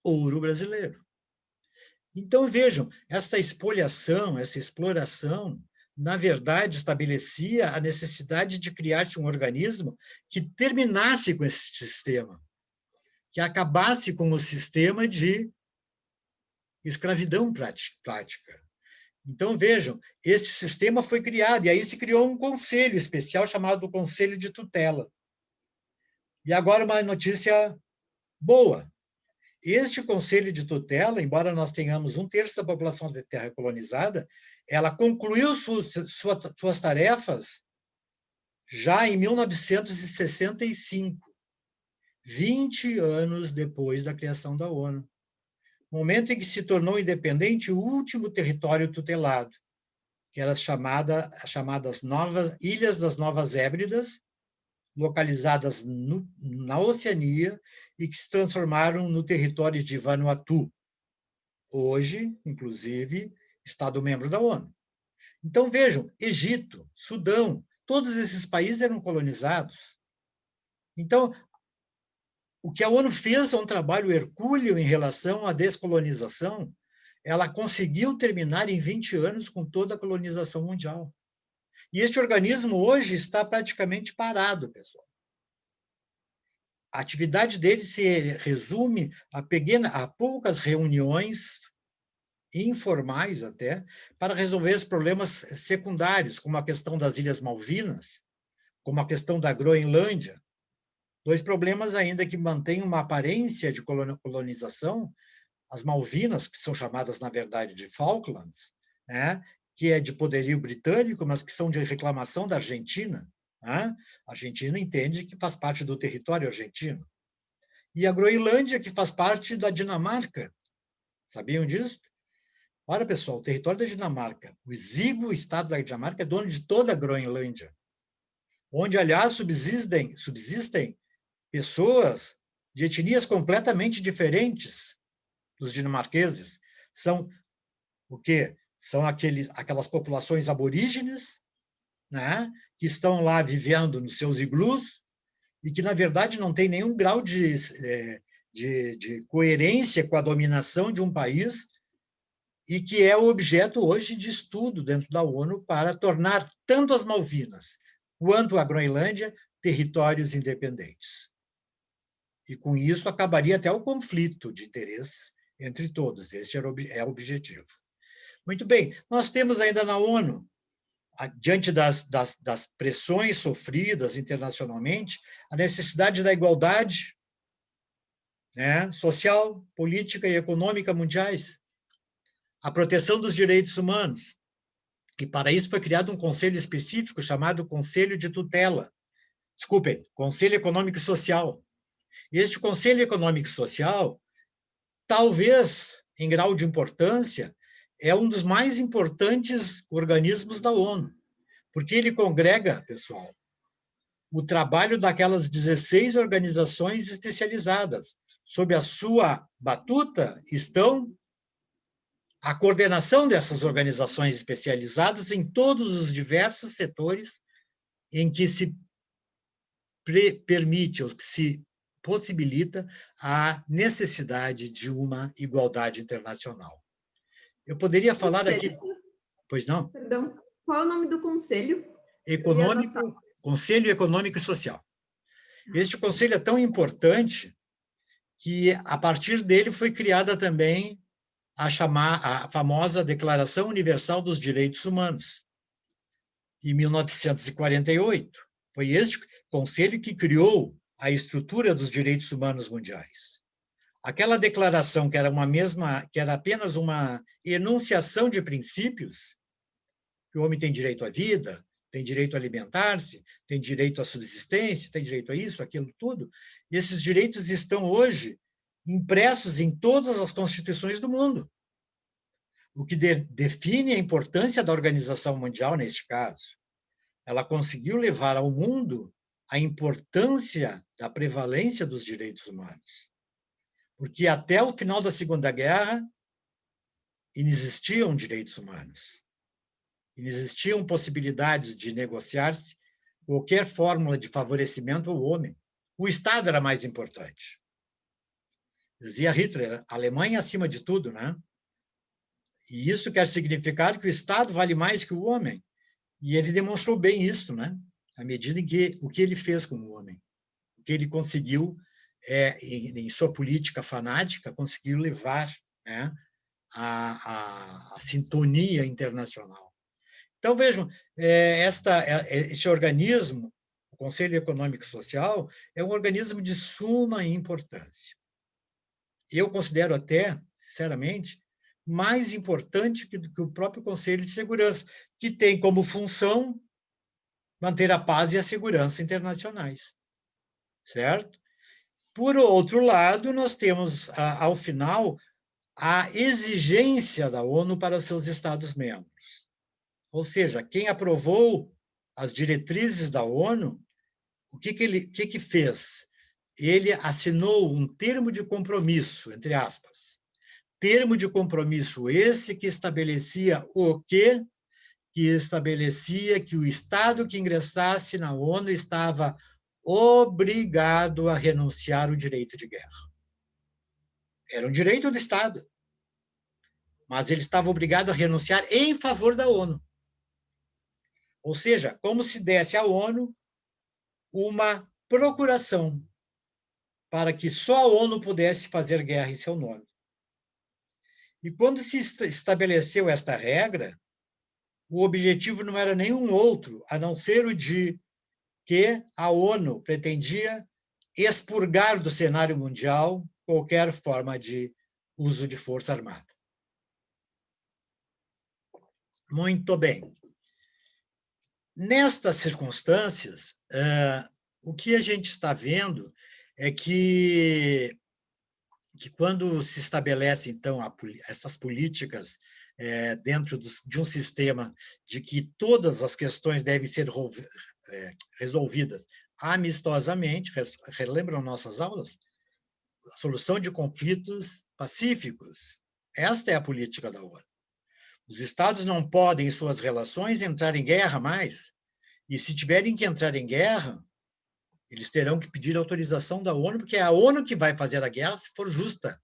ouro brasileiro. Então, vejam, esta expoliação, essa exploração, na verdade, estabelecia a necessidade de criar-se um organismo que terminasse com esse sistema, que acabasse com o sistema de escravidão prática. Então, vejam, este sistema foi criado, e aí se criou um conselho especial chamado Conselho de Tutela. E agora uma notícia boa. Este Conselho de Tutela, embora nós tenhamos 1/3 da população da terra colonizada, ela concluiu suas tarefas já em 1965, 20 anos depois da criação da ONU. Momento em que se tornou independente o último território tutelado, que era as chamadas Ilhas das Novas Hébridas, localizadas na Oceania e que se transformaram no território de Vanuatu, hoje, inclusive, Estado-membro da ONU. Então, vejam, Egito, Sudão, todos esses países eram colonizados. Então, o que a ONU fez é um trabalho hercúleo em relação à descolonização. Ela conseguiu terminar em 20 anos com toda a colonização mundial. E este organismo hoje está praticamente parado, pessoal. A atividade dele se resume a poucas reuniões, informais até, para resolver os problemas secundários, como a questão das Ilhas Malvinas, como a questão da Groenlândia. 2 problemas ainda que mantêm uma aparência de colonização, as Malvinas, que são chamadas, na verdade, de Falklands, né, que é de poderio britânico, mas que são de reclamação da Argentina. Né? A Argentina entende que faz parte do território argentino. E a Groenlândia, que faz parte da Dinamarca. Sabiam disso? Olha, pessoal, o território da Dinamarca, o exíguo estado da Dinamarca é dono de toda a Groenlândia, onde, aliás, subsistem pessoas de etnias completamente diferentes dos dinamarqueses. São o quê? São aquelas populações aborígenes, né, que estão lá vivendo nos seus iglus e que, na verdade, não tem nenhum grau de coerência com a dominação de um país e que é o objeto hoje de estudo dentro da ONU para tornar tanto as Malvinas quanto a Groenlândia territórios independentes. E, com isso, acabaria até o conflito de interesses entre todos. Este é o objetivo. Muito bem, nós temos ainda na ONU, diante das pressões sofridas internacionalmente, a necessidade da igualdade, né, social, política e econômica mundiais, a proteção dos direitos humanos. E, para isso, foi criado um conselho específico chamado Conselho de Tutela. Desculpem, Conselho Econômico e Social. Este Conselho Econômico e Social, talvez, em grau de importância, é um dos mais importantes organismos da ONU, porque ele congrega, pessoal, o trabalho daquelas 16 organizações especializadas. Sob a sua batuta estão a coordenação dessas organizações especializadas em todos os diversos setores em que se permite ou que se possibilita a necessidade de uma igualdade internacional. Eu poderia falar aqui... Pois não?
Perdão, qual é o nome do conselho?
Conselho Econômico e Social. Este conselho é tão importante que, a partir dele, foi criada também a famosa Declaração Universal dos Direitos Humanos, em 1948. Foi este conselho que criou a estrutura dos direitos humanos mundiais. Aquela declaração que era apenas uma enunciação de princípios, que o homem tem direito à vida, tem direito a alimentar-se, tem direito à subsistência, tem direito a isso, aquilo tudo. E esses direitos estão hoje impressos em todas as constituições do mundo, o que define a importância da Organização Mundial neste caso. Ela conseguiu levar ao mundo a importância da prevalência dos direitos humanos, porque até o final da Segunda Guerra inexistiam direitos humanos, inexistiam possibilidades de negociar-se qualquer fórmula de favorecimento ao homem. O Estado era mais importante. Dizia Hitler, a Alemanha acima de tudo, né? E isso quer significar que o Estado vale mais que o homem. E ele demonstrou bem isso, né? À medida em que o que ele fez com o homem, o que ele conseguiu, em sua política fanática, conseguiu levar, né, a sintonia internacional. Então, vejam, esse organismo, o Conselho Econômico e Social, é um organismo de suma importância. Eu considero até, sinceramente, mais importante que o próprio Conselho de Segurança, que tem como função manter a paz e a segurança internacionais. Certo? Por outro lado, nós temos, ao final, a exigência da ONU para seus Estados-membros. Ou seja, quem aprovou as diretrizes da ONU, o que fez? Ele assinou um termo de compromisso, entre aspas. Termo de compromisso esse que estabelecia o quê? Que estabelecia que o Estado que ingressasse na ONU estava obrigado a renunciar ao direito de guerra. Era um direito do Estado, mas ele estava obrigado a renunciar em favor da ONU. Ou seja, como se desse à ONU uma procuração para que só a ONU pudesse fazer guerra em seu nome. E quando se estabeleceu esta regra, o objetivo não era nenhum outro, a não ser o de que a ONU pretendia expurgar do cenário mundial qualquer forma de uso de força armada. Muito bem. Nestas circunstâncias, o que a gente está vendo é que quando se estabelece, então, essas políticas dentro de um sistema de que todas as questões devem ser resolvidas amistosamente, relembram nossas aulas? A solução de conflitos pacíficos. Esta é a política da ONU. Os Estados não podem, em suas relações, entrar em guerra mais. E se tiverem que entrar em guerra, eles terão que pedir autorização da ONU, porque é a ONU que vai fazer a guerra se for justa.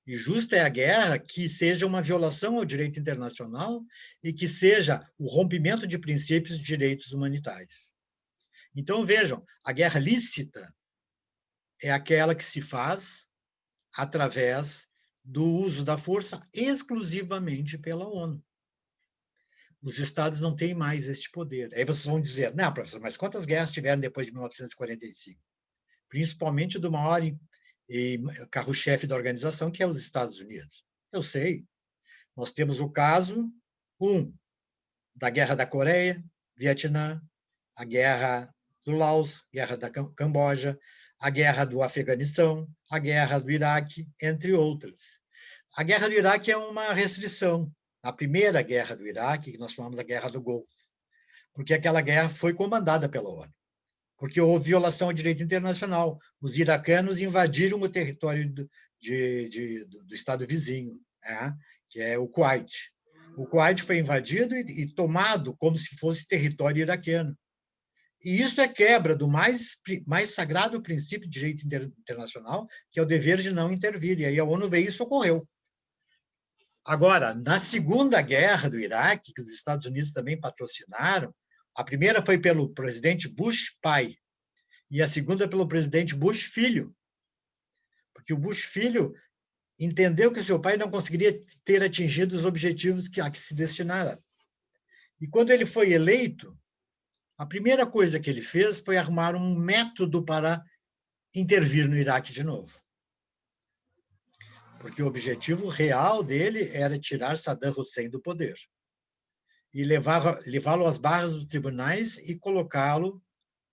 E justa é a guerra que seja uma violação ao direito internacional e que seja o rompimento de princípios de direitos humanitários. Então, vejam, a guerra lícita é aquela que se faz através do uso da força exclusivamente pela ONU. Os Estados não têm mais este poder. Aí vocês vão dizer, não, professor, mas quantas guerras tiveram depois de 1945? Principalmente do maior carro-chefe da organização, que é os Estados Unidos. Eu sei. Nós temos o caso, da Guerra da Coreia, Vietnã, a Guerra do Laos, Guerra da Camboja, a Guerra do Afeganistão, a Guerra do Iraque, entre outras. A Guerra do Iraque é uma restrição. A primeira Guerra do Iraque, que nós chamamos a Guerra do Golfo, porque aquela guerra foi comandada pela ONU, porque houve violação ao direito internacional. Os iraquianos invadiram o território do Estado vizinho, né? Que é o Kuwait. O Kuwait foi invadido e tomado como se fosse território iraquiano. E isso é quebra do mais sagrado princípio de direito internacional, que é o dever de não intervir. E aí a ONU veio e socorreu. Agora, na Segunda Guerra do Iraque, que os Estados Unidos também patrocinaram, a primeira foi pelo presidente Bush pai e a segunda pelo presidente Bush filho. Porque o Bush filho entendeu que o seu pai não conseguiria ter atingido os objetivos a que se destinara. E quando ele foi eleito, a primeira coisa que ele fez foi arrumar um método para intervir no Iraque de novo. Porque o objetivo real dele era tirar Saddam Hussein do poder e levá-lo às barras dos tribunais e colocá-lo,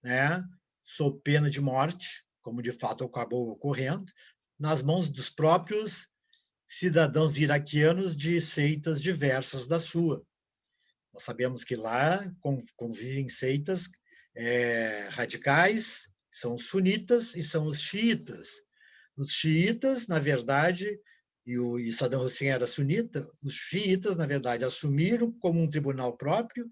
né, sob pena de morte, como de fato acabou ocorrendo, nas mãos dos próprios cidadãos iraquianos de seitas diversas da sua. Nós sabemos que lá convivem seitas radicais, são os sunitas e são os xiitas. Os xiitas, na verdade, e Saddam Hussein era sunita, os xiitas, na verdade, assumiram como um tribunal próprio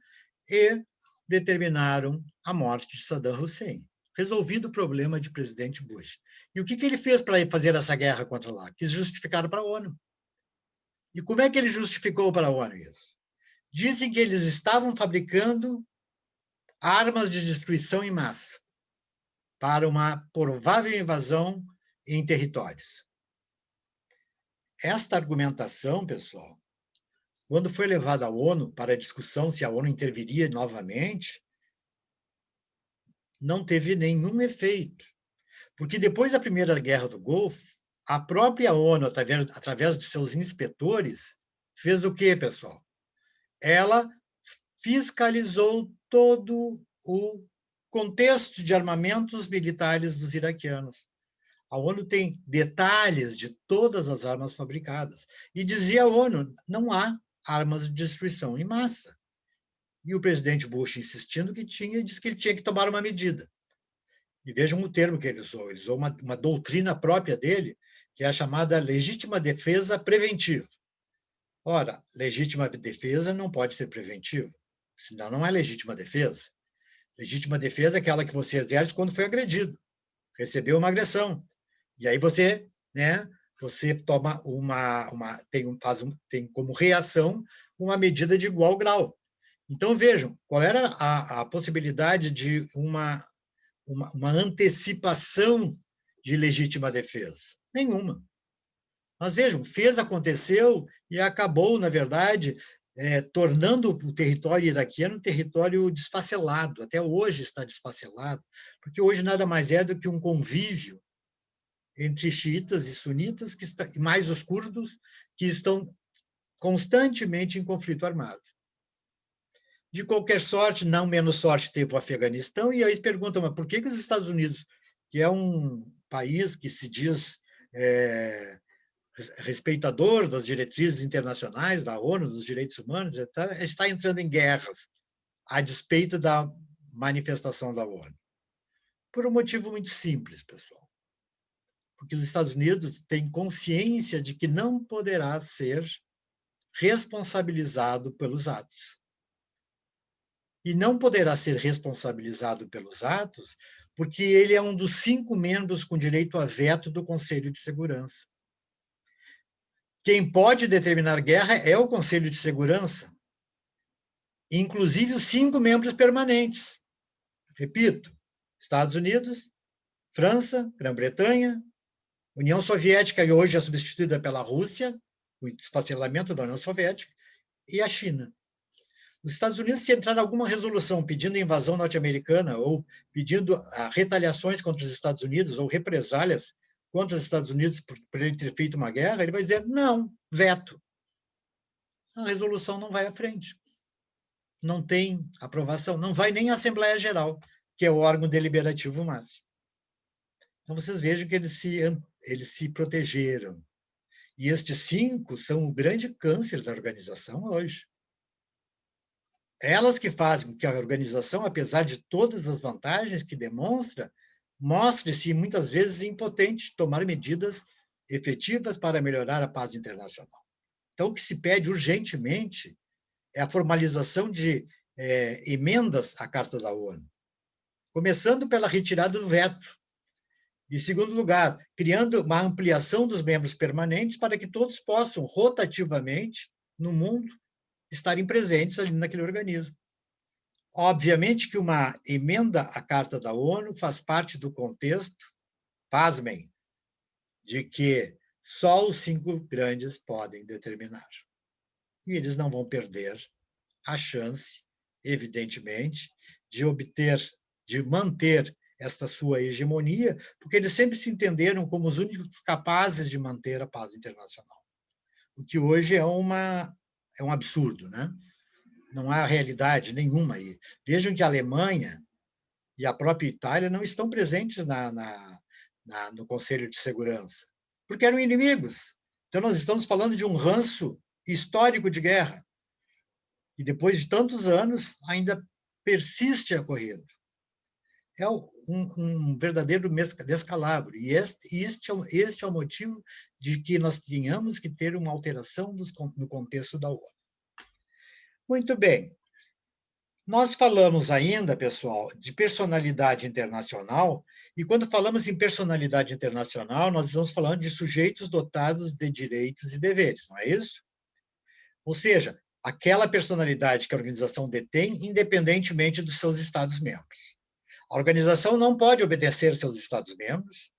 e determinaram a morte de Saddam Hussein. Resolvido o problema de presidente Bush. E o que ele fez para fazer essa guerra contra lá? Quis justificar para a ONU. E como é que ele justificou para a ONU isso? Dizem que eles estavam fabricando armas de destruição em massa para uma provável invasão em territórios. esta argumentação, pessoal, quando foi levada à ONU para discussão se a ONU interviria novamente, não teve nenhum efeito. Porque depois da Primeira Guerra do Golfo, a própria ONU, através de seus inspetores, fez o quê, pessoal? Ela fiscalizou todo o contexto de armamentos militares dos iraquianos. A ONU tem detalhes de todas as armas fabricadas. E dizia a ONU, não há armas de destruição em massa. E o presidente Bush, insistindo que tinha, disse que ele tinha que tomar uma medida. E vejam o termo que ele usou uma doutrina própria dele, que é a chamada legítima defesa preventiva. Ora, legítima defesa não pode ser preventiva, senão não é legítima defesa. Legítima defesa é aquela que você exerce quando foi agredido, recebeu uma agressão. E aí você, né, você toma tem como reação uma medida de igual grau. Então, vejam, qual era a possibilidade de uma antecipação de legítima defesa? Nenhuma. Mas vejam, aconteceu e acabou, na verdade, tornando o território iraquiano um território desfacelado. Até hoje está desfacelado, porque hoje nada mais é do que um convívio entre xiitas e sunitas, e mais os curdos, que estão constantemente em conflito armado. De qualquer sorte, não menos sorte teve o Afeganistão, e aí perguntam, mas por que os Estados Unidos, que é um país que se diz respeitador das diretrizes internacionais, da ONU, dos direitos humanos, está entrando em guerras, a despeito da manifestação da ONU? Por um motivo muito simples, pessoal. Porque os Estados Unidos têm consciência de que não poderá ser responsabilizado pelos atos. E não poderá ser responsabilizado pelos atos porque ele é um dos 5 membros com direito a veto do Conselho de Segurança. Quem pode determinar guerra é o Conselho de Segurança, inclusive os 5 membros permanentes. Repito, Estados Unidos, França, Grã-Bretanha, União Soviética, que hoje é substituída pela Rússia, o desfacelamento da União Soviética, e a China. Os Estados Unidos, se entrar alguma resolução pedindo invasão norte-americana ou pedindo retaliações contra os Estados Unidos ou represálias contra os Estados Unidos por ele ter feito uma guerra, ele vai dizer, não, veto. A resolução não vai à frente. Não tem aprovação, não vai nem à Assembleia Geral, que é o órgão deliberativo máximo. Então, vocês vejam que eles se protegeram. E estes 5 são o grande câncer da organização hoje. Elas que fazem com que a organização, apesar de todas as vantagens que demonstra, mostre-se muitas vezes impotente de tomar medidas efetivas para melhorar a paz internacional. Então, o que se pede urgentemente é a formalização de emendas à Carta da ONU, começando pela retirada do veto. Em segundo lugar, criando uma ampliação dos membros permanentes para que todos possam, rotativamente, no mundo, estarem presentes ali naquele organismo. Obviamente que uma emenda à Carta da ONU faz parte do contexto, pasmem, de que só os 5 grandes podem determinar. E eles não vão perder a chance, evidentemente, de manter esta sua hegemonia, porque eles sempre se entenderam como os únicos capazes de manter a paz internacional. O que hoje é um absurdo, né? Não há realidade nenhuma aí. Vejam que a Alemanha e a própria Itália não estão presentes no Conselho de Segurança, porque eram inimigos. Então, nós estamos falando de um ranço histórico de guerra, e depois de tantos anos ainda persiste ocorrendo. É um verdadeiro descalabro, e este é o motivo de que nós tenhamos que ter uma alteração no contexto da ONU. Muito bem. Nós falamos ainda, pessoal, de personalidade internacional, e quando falamos em personalidade internacional, nós estamos falando de sujeitos dotados de direitos e deveres, não é isso? Ou seja, aquela personalidade que a organização detém, independentemente dos seus Estados-membros. A organização não pode obedecer seus Estados-membros,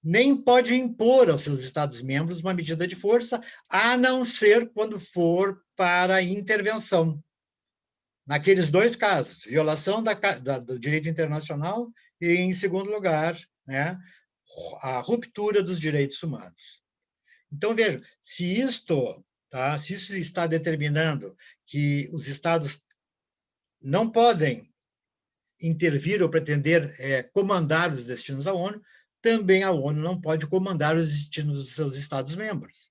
nem pode impor aos seus Estados-membros uma medida de força, a não ser quando for para intervenção. Naqueles dois casos, violação do direito internacional e, em segundo lugar, né, a ruptura dos direitos humanos. Então, vejam, se isso está determinando que os Estados não podem intervir ou pretender comandar os destinos da ONU, também a ONU não pode comandar os destinos dos seus Estados-membros.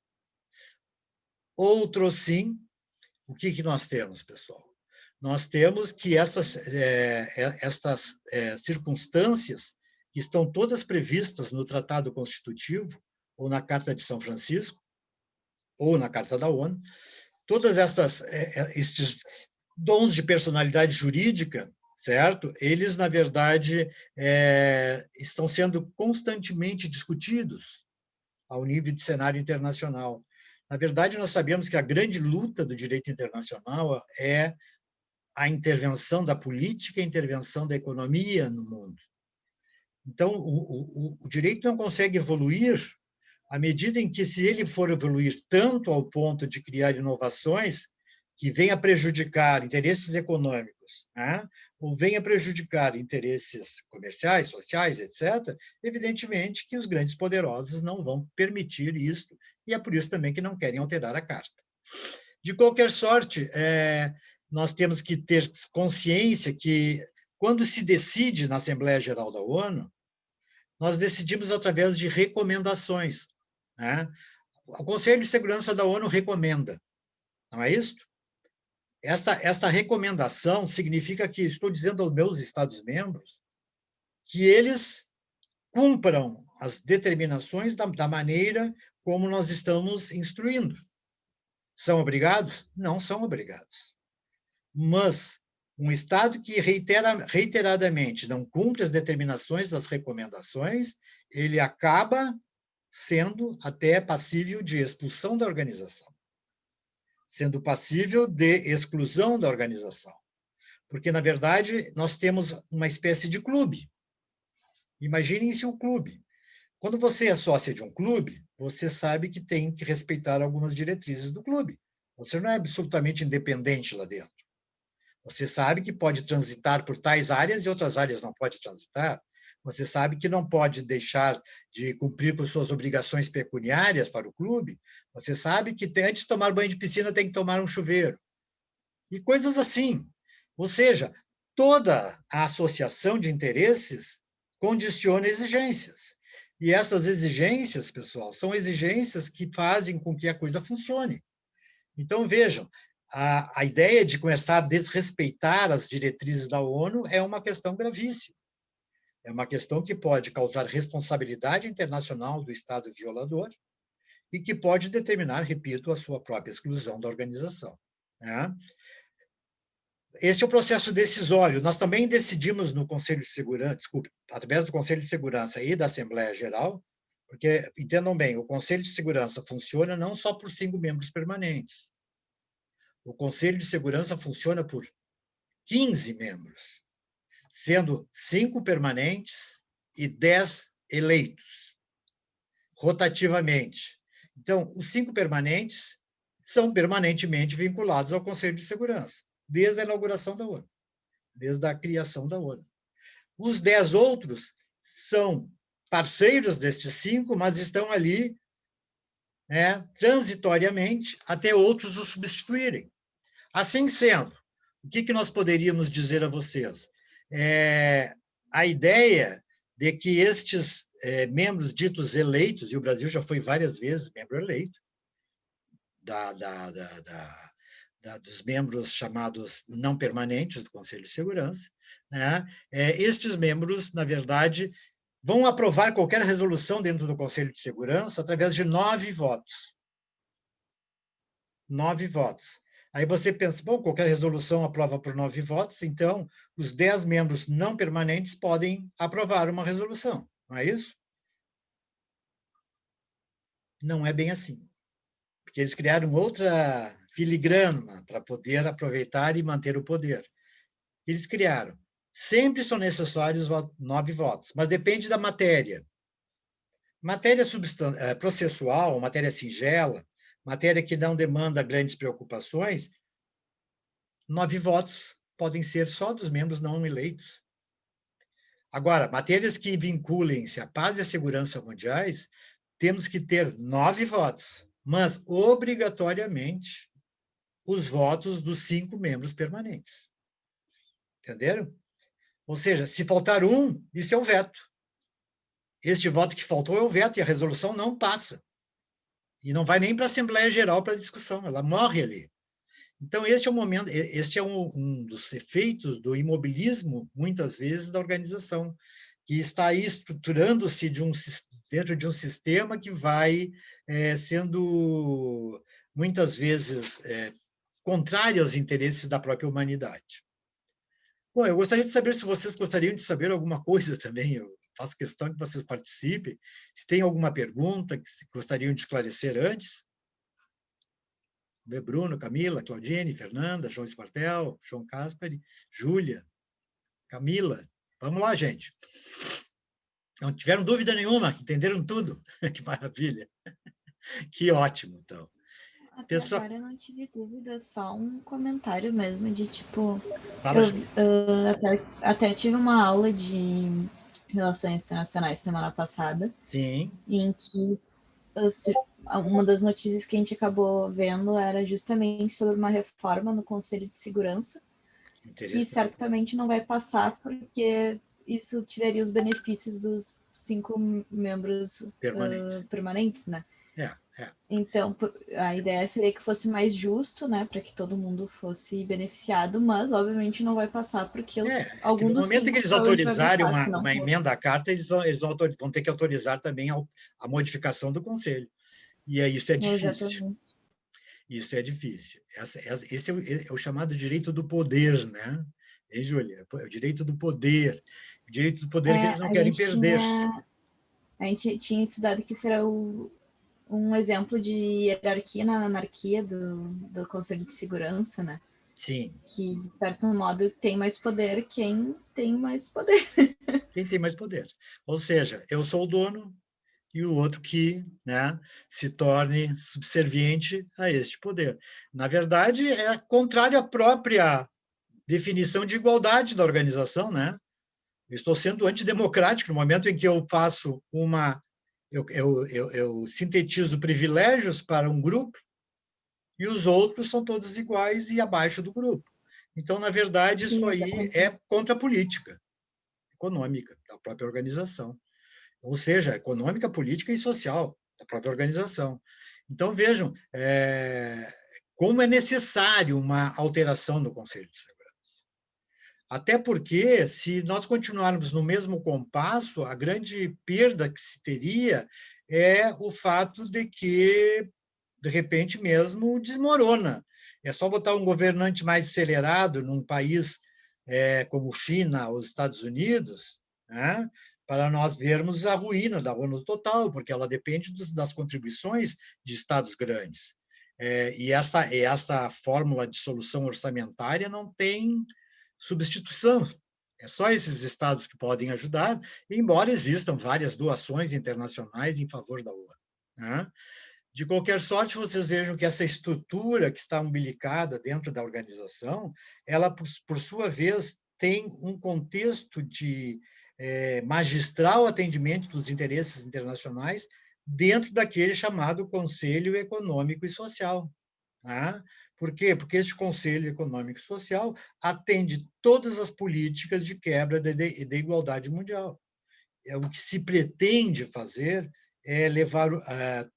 Outro sim, o que nós temos, pessoal? Nós temos que estas circunstâncias, que estão todas previstas no Tratado Constitutivo, ou na Carta de São Francisco, ou na Carta da ONU, todas estes dons de personalidade jurídica, certo? Eles, na verdade, estão sendo constantemente discutidos ao nível de cenário internacional. Na verdade, nós sabemos que a grande luta do direito internacional é a intervenção da política, a intervenção da economia no mundo. Então, o direito não consegue evoluir à medida em que, se ele for evoluir tanto ao ponto de criar inovações que venha prejudicar interesses econômicos, né, ou venha prejudicar interesses comerciais, sociais, etc., evidentemente que os grandes poderosos não vão permitir isso, e é por isso também que não querem alterar a Carta. De qualquer sorte, nós temos que ter consciência que, quando se decide na Assembleia Geral da ONU, nós decidimos através de recomendações, né? O Conselho de Segurança da ONU recomenda, não é isso? Esta recomendação significa que estou dizendo aos meus Estados-membros que eles cumpram as determinações da maneira como nós estamos instruindo. São obrigados? Não são obrigados. Mas um Estado que reiteradamente não cumpre as determinações das recomendações, ele acaba sendo até passível de expulsão da organização, sendo passível de exclusão da organização. Porque, na verdade, nós temos uma espécie de clube. Imaginem-se um clube. Quando você é sócia de um clube, você sabe que tem que respeitar algumas diretrizes do clube. Você não é absolutamente independente lá dentro. Você sabe que pode transitar por tais áreas e outras áreas não pode transitar. Você sabe que não pode deixar de cumprir com suas obrigações pecuniárias para o clube. Você sabe que antes de tomar banho de piscina tem que tomar um chuveiro. E coisas assim. Ou seja, toda a associação de interesses condiciona exigências. E essas exigências, pessoal, são exigências que fazem com que a coisa funcione. Então, vejam, a ideia de começar a desrespeitar as diretrizes da ONU é uma questão gravíssima. É uma questão que pode causar responsabilidade internacional do Estado violador e que pode determinar, repito, a sua própria exclusão da organização, né? Esse é o processo decisório. Nós também decidimos no Conselho de Segurança, através do Conselho de Segurança e da Assembleia Geral, porque, entendam bem, o Conselho de Segurança funciona não só por 5 membros permanentes. O Conselho de Segurança funciona por 15 membros, sendo 5 permanentes e 10 eleitos, rotativamente. Então, os 5 permanentes são permanentemente vinculados ao Conselho de Segurança, desde a inauguração da ONU, desde a criação da ONU. Os 10 outros são parceiros destes 5, mas estão ali transitoriamente até outros os substituírem. Assim sendo, o que nós poderíamos dizer a vocês? A ideia de que estes membros ditos eleitos, e o Brasil já foi várias vezes membro eleito, dos membros chamados não permanentes do Conselho de Segurança, né? Estes membros, na verdade, vão aprovar qualquer resolução dentro do Conselho de Segurança através de 9 votos. 9 votos. Aí você pensa, bom, qualquer resolução aprova por 9 votos, então os 10 membros não permanentes podem aprovar uma resolução, não é isso? Não é bem assim. Porque eles criaram outra filigrana para poder aproveitar e manter o poder. Eles criaram. Sempre são necessários 9 votos, mas depende da matéria. Matéria processual, matéria singela, matéria que não demanda grandes preocupações, 9 votos podem ser só dos membros não eleitos. Agora, matérias que vinculem-se à paz e à segurança mundiais, temos que ter 9 votos, mas obrigatoriamente os votos dos 5 membros permanentes. Entenderam? Ou seja, se faltar um, isso é o veto. Este voto que faltou é o veto e a resolução não passa. E não vai nem para a Assembleia Geral para discussão, ela morre ali. Então, este é o momento, este é um dos efeitos do imobilismo, muitas vezes, da organização, que está aí estruturando-se dentro de um sistema que vai sendo, muitas vezes, contrário aos interesses da própria humanidade. Bom, eu gostaria de saber se vocês gostariam de saber alguma coisa também. Eu faço questão que vocês participem. Se tem alguma pergunta que gostariam de esclarecer antes. Bruno, Camila, Claudine, Fernanda, João Espartel, João Caspari, Júlia, Camila. Vamos lá, gente. Não tiveram dúvida nenhuma, entenderam tudo. Que maravilha. Que ótimo, então.
Até pessoal... agora eu não tive dúvida, só um comentário mesmo de tipo... até tive uma aula de Relações Internacionais semana passada.
Sim.
Em que uma das notícias que a gente acabou vendo era justamente sobre uma reforma no Conselho de Segurança, que certamente não vai passar porque isso tiraria os benefícios dos 5 membros permanentes, né? Então, a ideia seria que fosse mais justo, né, para que todo mundo fosse beneficiado, mas, obviamente, não vai passar, porque alguns dos 5... No
momento que eles autorizarem uma emenda à carta, eles vão ter que autorizar também a modificação do Conselho. E aí isso é difícil.
Exatamente.
Isso é difícil. Esse é o chamado direito do poder, né? Hein, Júlia? É o direito do poder. O direito do poder que eles não querem perder.
A gente tinha estudado que será um exemplo de hierarquia na anarquia do Conselho de Segurança, né?
Sim.
Que, de certo modo, tem mais poder quem tem mais poder.
Quem tem mais poder. Ou seja, eu sou o dono e o outro que, né, se torne subserviente a este poder. Na verdade, é contrário à própria definição de igualdade da organização, né? Eu estou sendo antidemocrático no momento em que eu faço eu sintetizo privilégios para um grupo e os outros são todos iguais e abaixo do grupo. Então, na verdade, isso aí é contra a política econômica da própria organização. Ou seja, econômica, política e social da própria organização. Então, vejam como é necessário uma alteração no Conselho de Segurança. Até porque, se nós continuarmos no mesmo compasso, a grande perda que se teria é o fato de que, de repente mesmo, desmorona. É só botar um governante mais acelerado num país como China ou os Estados Unidos, né, para nós vermos a ruína da ONU total, porque ela depende das contribuições de estados grandes. E esta fórmula de solução orçamentária não tem substituição. É só esses estados que podem ajudar, embora existam várias doações internacionais em favor da ONU. Né? De qualquer sorte, vocês vejam que essa estrutura que está umbilicada dentro da organização, ela, por sua vez, tem um contexto de magistral atendimento dos interesses internacionais dentro daquele chamado Conselho Econômico e Social. Tá? Por quê? Porque este Conselho Econômico e Social atende todas as políticas de quebra da igualdade mundial. O que se pretende fazer é levar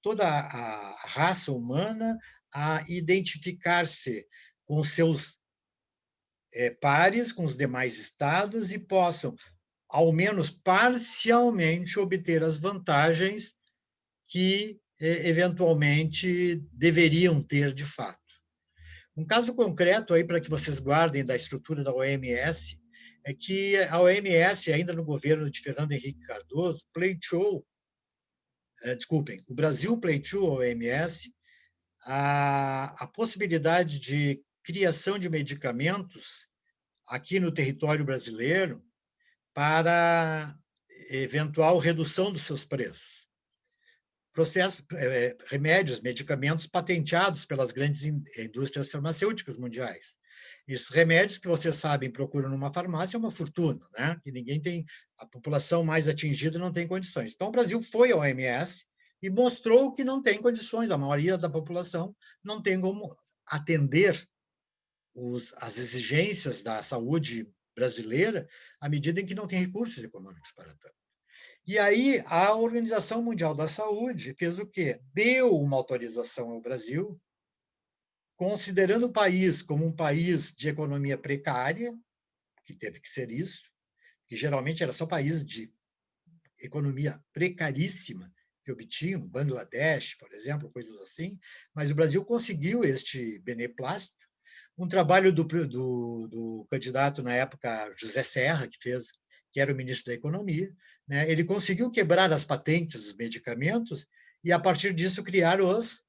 toda a raça humana a identificar-se com seus pares, com os demais estados, e possam, ao menos parcialmente, obter as vantagens que eventualmente deveriam ter de fato. Um caso concreto aí para que vocês guardem da estrutura da OMS é que a OMS, ainda no governo de Fernando Henrique Cardoso, o Brasil pleiteou a OMS a possibilidade de criação de medicamentos aqui no território brasileiro para eventual redução dos seus preços. remédios, medicamentos patentados pelas grandes indústrias farmacêuticas mundiais. Esses remédios que vocês sabem procuram numa farmácia é uma fortuna, né? E ninguém tem, a população mais atingida não tem condições. Então, o Brasil foi ao OMS e mostrou que não tem condições, a maioria da população não tem como atender as exigências da saúde brasileira à medida em que não tem recursos econômicos para tanto. E aí, a Organização Mundial da Saúde fez o quê? Deu uma autorização ao Brasil, considerando o país como um país de economia precária, que teve que ser isso, que geralmente era só país de economia precaríssima que obtinham, Bangladesh, por exemplo, coisas assim, mas o Brasil conseguiu este beneplácito. Um trabalho do candidato, na época, José Serra, que era o ministro da Economia, né? Ele conseguiu quebrar as patentes dos medicamentos e, a partir disso, criar os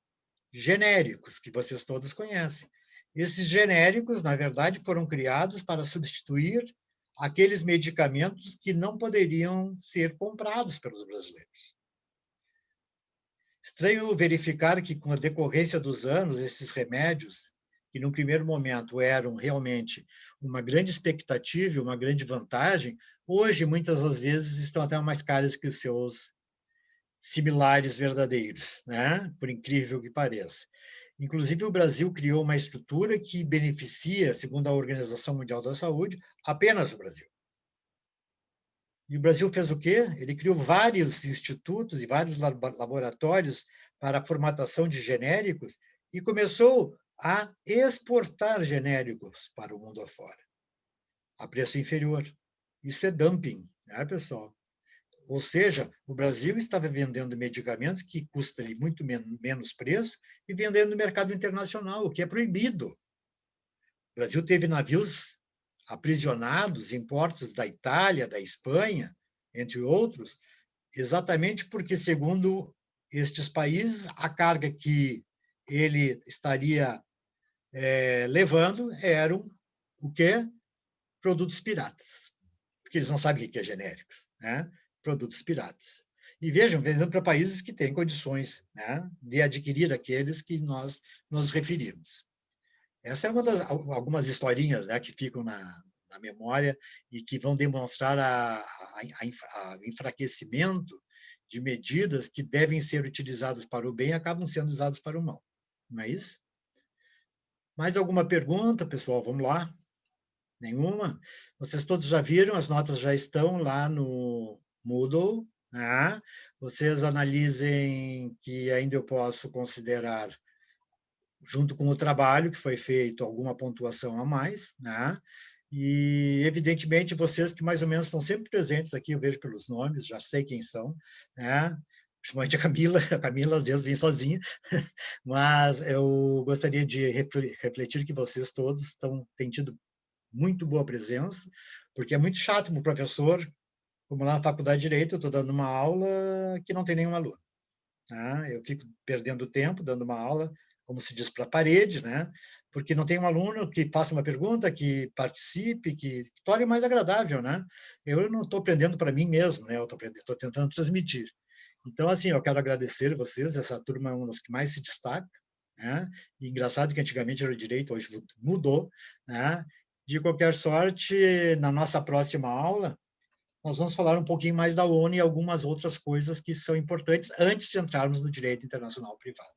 genéricos, que vocês todos conhecem. Esses genéricos, na verdade, foram criados para substituir aqueles medicamentos que não poderiam ser comprados pelos brasileiros. Estranho verificar que, com a decorrência dos anos, esses remédios, que num primeiro momento eram realmente uma grande expectativa, uma grande vantagem, hoje, muitas das vezes, estão até mais caros que os seus similares verdadeiros, né? Por incrível que pareça. Inclusive, o Brasil criou uma estrutura que beneficia, segundo a Organização Mundial da Saúde, apenas o Brasil. E o Brasil fez o quê? Ele criou vários institutos e vários laboratórios para a formatação de genéricos e começou a exportar genéricos para o mundo afora, a preço inferior. Isso é dumping, né, pessoal? Ou seja, o Brasil estava vendendo medicamentos que custam muito menos preço e vendendo no mercado internacional, o que é proibido. O Brasil teve navios aprisionados em portos da Itália, da Espanha, entre outros, exatamente porque, segundo estes países, a carga que ele estaria levando eram o quê? Produtos piratas, porque eles não sabem o que é genéricos, né? Produtos piratas. E vejam, vendendo para países que têm condições, né, de adquirir aqueles que nós nos referimos. Essa é uma das algumas historinhas, né, que ficam na memória e que vão demonstrar o enfraquecimento de medidas que devem ser utilizadas para o bem e acabam sendo usadas para o mal. Não é isso? Mais alguma pergunta, pessoal? Vamos lá. Nenhuma? Vocês todos já viram, as notas já estão lá no Moodle, né? Vocês analisem que ainda eu posso considerar, junto com o trabalho que foi feito, alguma pontuação a mais, né? E, evidentemente, vocês que mais ou menos estão sempre presentes aqui, eu vejo pelos nomes, já sei quem são, né? Principalmente a Camila às vezes vem sozinha, mas eu gostaria de refletir que vocês todos têm tido muito boa presença, porque é muito chato para o professor, como lá na Faculdade de Direito, eu estou dando uma aula que não tem nenhum aluno. Né? Eu fico perdendo tempo dando uma aula, como se diz, para a parede, né? Porque não tem um aluno que faça uma pergunta, que participe, que torne mais agradável, né? Eu não estou aprendendo para mim mesmo, né? Eu estou tentando transmitir. Então, assim, eu quero agradecer vocês, essa turma é uma das que mais se destaca, né? E engraçado que antigamente era direito, hoje mudou, né? De qualquer sorte, na nossa próxima aula, nós vamos falar um pouquinho mais da ONU e algumas outras coisas que são importantes antes de entrarmos no direito internacional privado.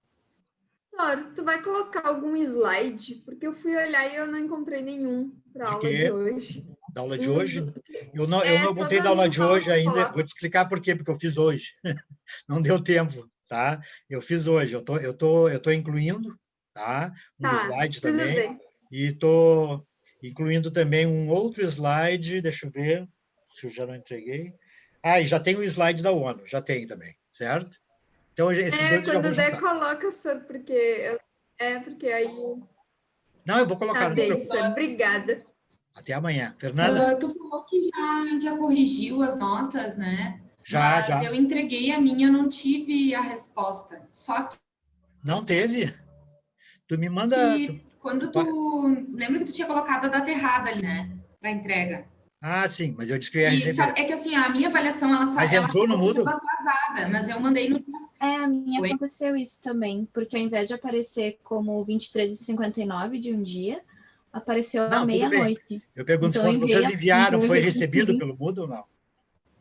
Professor, tu vai colocar algum slide? Porque eu fui olhar e eu não encontrei nenhum para a aula de hoje.
Da aula de hoje? Eu não botei da aula de hoje ainda, vou te explicar por quê, porque eu fiz hoje. Não deu tempo, tá? Eu fiz hoje, eu tô incluindo, tá? Slide também. Bem. E estou incluindo também um outro slide, deixa eu ver se eu já não entreguei. E já tem o slide da ONU, já tem também, certo? Então, esses dois
quando der, coloca, senhor, porque aí...
Não, eu vou colocar.
Obrigada.
Até amanhã. Fernanda?
Tu falou que já corrigiu as notas, né?
Já.
Mas eu entreguei a minha, eu não tive a resposta. Só que...
Não teve? Tu me manda...
Quando tu... Lembra que tu tinha colocado a data errada ali, né? Para entrega.
Ah, sim, mas eu disse que eu ia receber.
É que assim, a minha avaliação,
Mas entrou no Moodle?
Atrasada, mas eu mandei no...
A minha aconteceu isso também, porque ao invés de aparecer como 23h59 de um dia, apareceu à meia-noite.
Eu pergunto,
então,
quando vocês enviaram, foi recebido pelo Moodle ou não?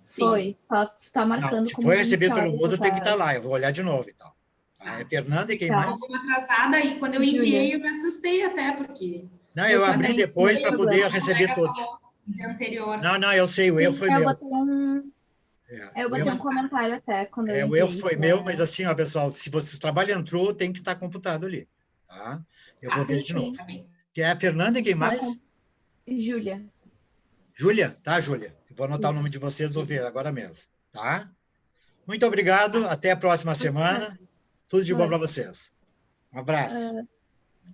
Foi, só está marcando
não, se
como
foi recebido pelo
20
Moodle, tem que estar
horas.
lá, eu vou olhar de novo e tal. Tá? É Fernanda e quem mais?
Uma atrasada, e quando eu enviei, eu me assustei até, porque...
Não, eu abri depois para poder receber todos.
Anterior.
Não, eu sei, o erro foi meu.
Eu botei um comentário até quando eu enviei.
O erro foi meu, mas assim, ó, pessoal, se o trabalho entrou, tem que estar computado ali, tá? Eu vou ver de novo. Que é a Fernanda e quem mais?
Júlia.
Júlia? Tá, Júlia. Eu vou anotar o nome de vocês, vou ver agora mesmo, tá? Muito obrigado, até a próxima semana. Tudo de bom para vocês. Um abraço.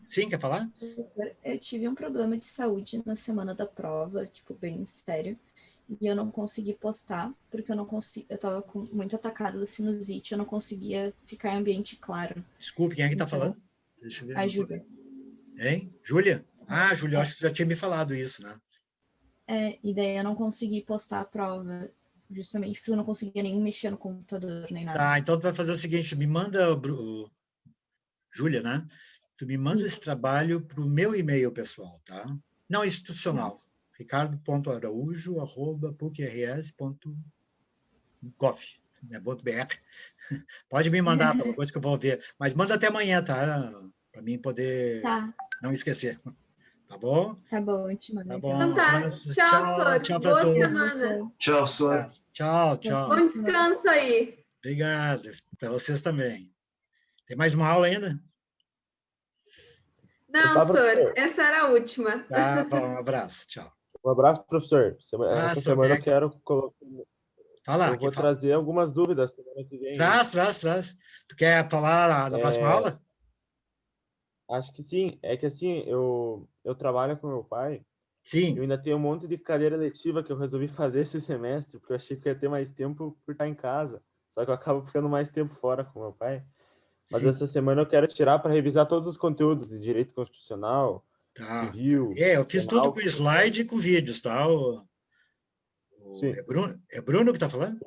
Sim, quer falar?
Eu tive um problema de saúde na semana da prova, tipo, bem sério. E eu não consegui postar, porque eu estava muito atacada da sinusite, eu não conseguia ficar em ambiente claro.
Desculpe, quem é que está falando? Deixa eu ver.
A Júlia.
Hein? Júlia? Ah, Júlia, acho que você já tinha me falado isso, né?
E daí eu não consegui postar a prova, justamente porque eu não conseguia nem mexer no computador, nem nada.
Tá, então tu vai fazer o seguinte, me manda, Júlia, né? Tu me manda esse trabalho para o meu e-mail pessoal, tá? Não institucional. ricardo.araújo@pucrs.gov.br. Pode me mandar pela coisa que eu vou ver. Mas manda até amanhã, tá? Para mim poder não esquecer. Tá bom?
Tá bom, eu te mando.
Tá bom.
Então tá. Tchau, Sor.
Tchau para
Boa
todos.
semana.
Tchau, Sor.
Tchau.
Bom descanso aí.
Obrigado. Para vocês também. Tem mais uma aula ainda?
Não, Sor. Essa era a última.
Tá bom. Um abraço. Tchau.
Um abraço, professor. Essa semana eu quero colocar...
Falar.
Eu vou trazer algumas dúvidas semana que vem.
Traz. Tu quer falar na próxima aula?
Acho que sim. É que assim, eu trabalho com meu pai.
Sim.
Eu ainda tenho um monte de cadeira letiva que eu resolvi fazer esse semestre, porque eu achei que ia ter mais tempo por estar em casa. Só que eu acabo ficando mais tempo fora com meu pai. Mas essa semana eu quero tirar para revisar todos os conteúdos de direito constitucional, civil.
Eu fiz tudo com slide e com vídeos, tá?
Sim.
É Bruno que tá falando?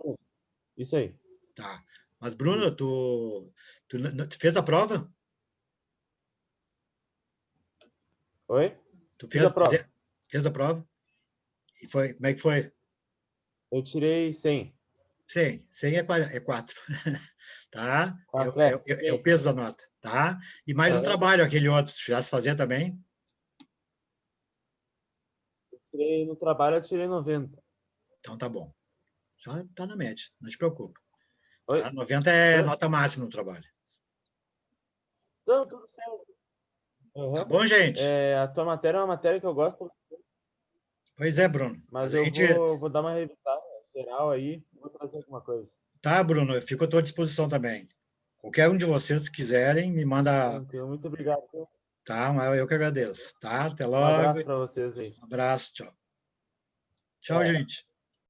Isso aí.
Tá. Mas, Bruno, tu fez a prova?
Oi?
Tu fez a prova? Fez a prova? E foi, como é que foi?
Eu tirei 100.
100 é 4. Tá? É o peso da nota, tá? E mais o trabalho, aquele outro, tu já se fazia também?
No trabalho eu tirei 90.
Então tá bom. Já tá na média, não te preocupa.
Tá?
90 é nota máxima no trabalho.
Não, tudo certo.
Tá bom, gente?
A tua matéria é uma matéria que eu gosto.
Pois é, Bruno.
Mas eu vou dar uma revisada geral aí, vou trazer alguma coisa.
Tá, Bruno, eu fico à tua disposição também. Qualquer um de vocês que quiserem, me manda...
Muito obrigado.
Tá, eu que agradeço. Tá, até logo.
Um abraço para vocês aí.
Um abraço, tchau. Tchau, gente.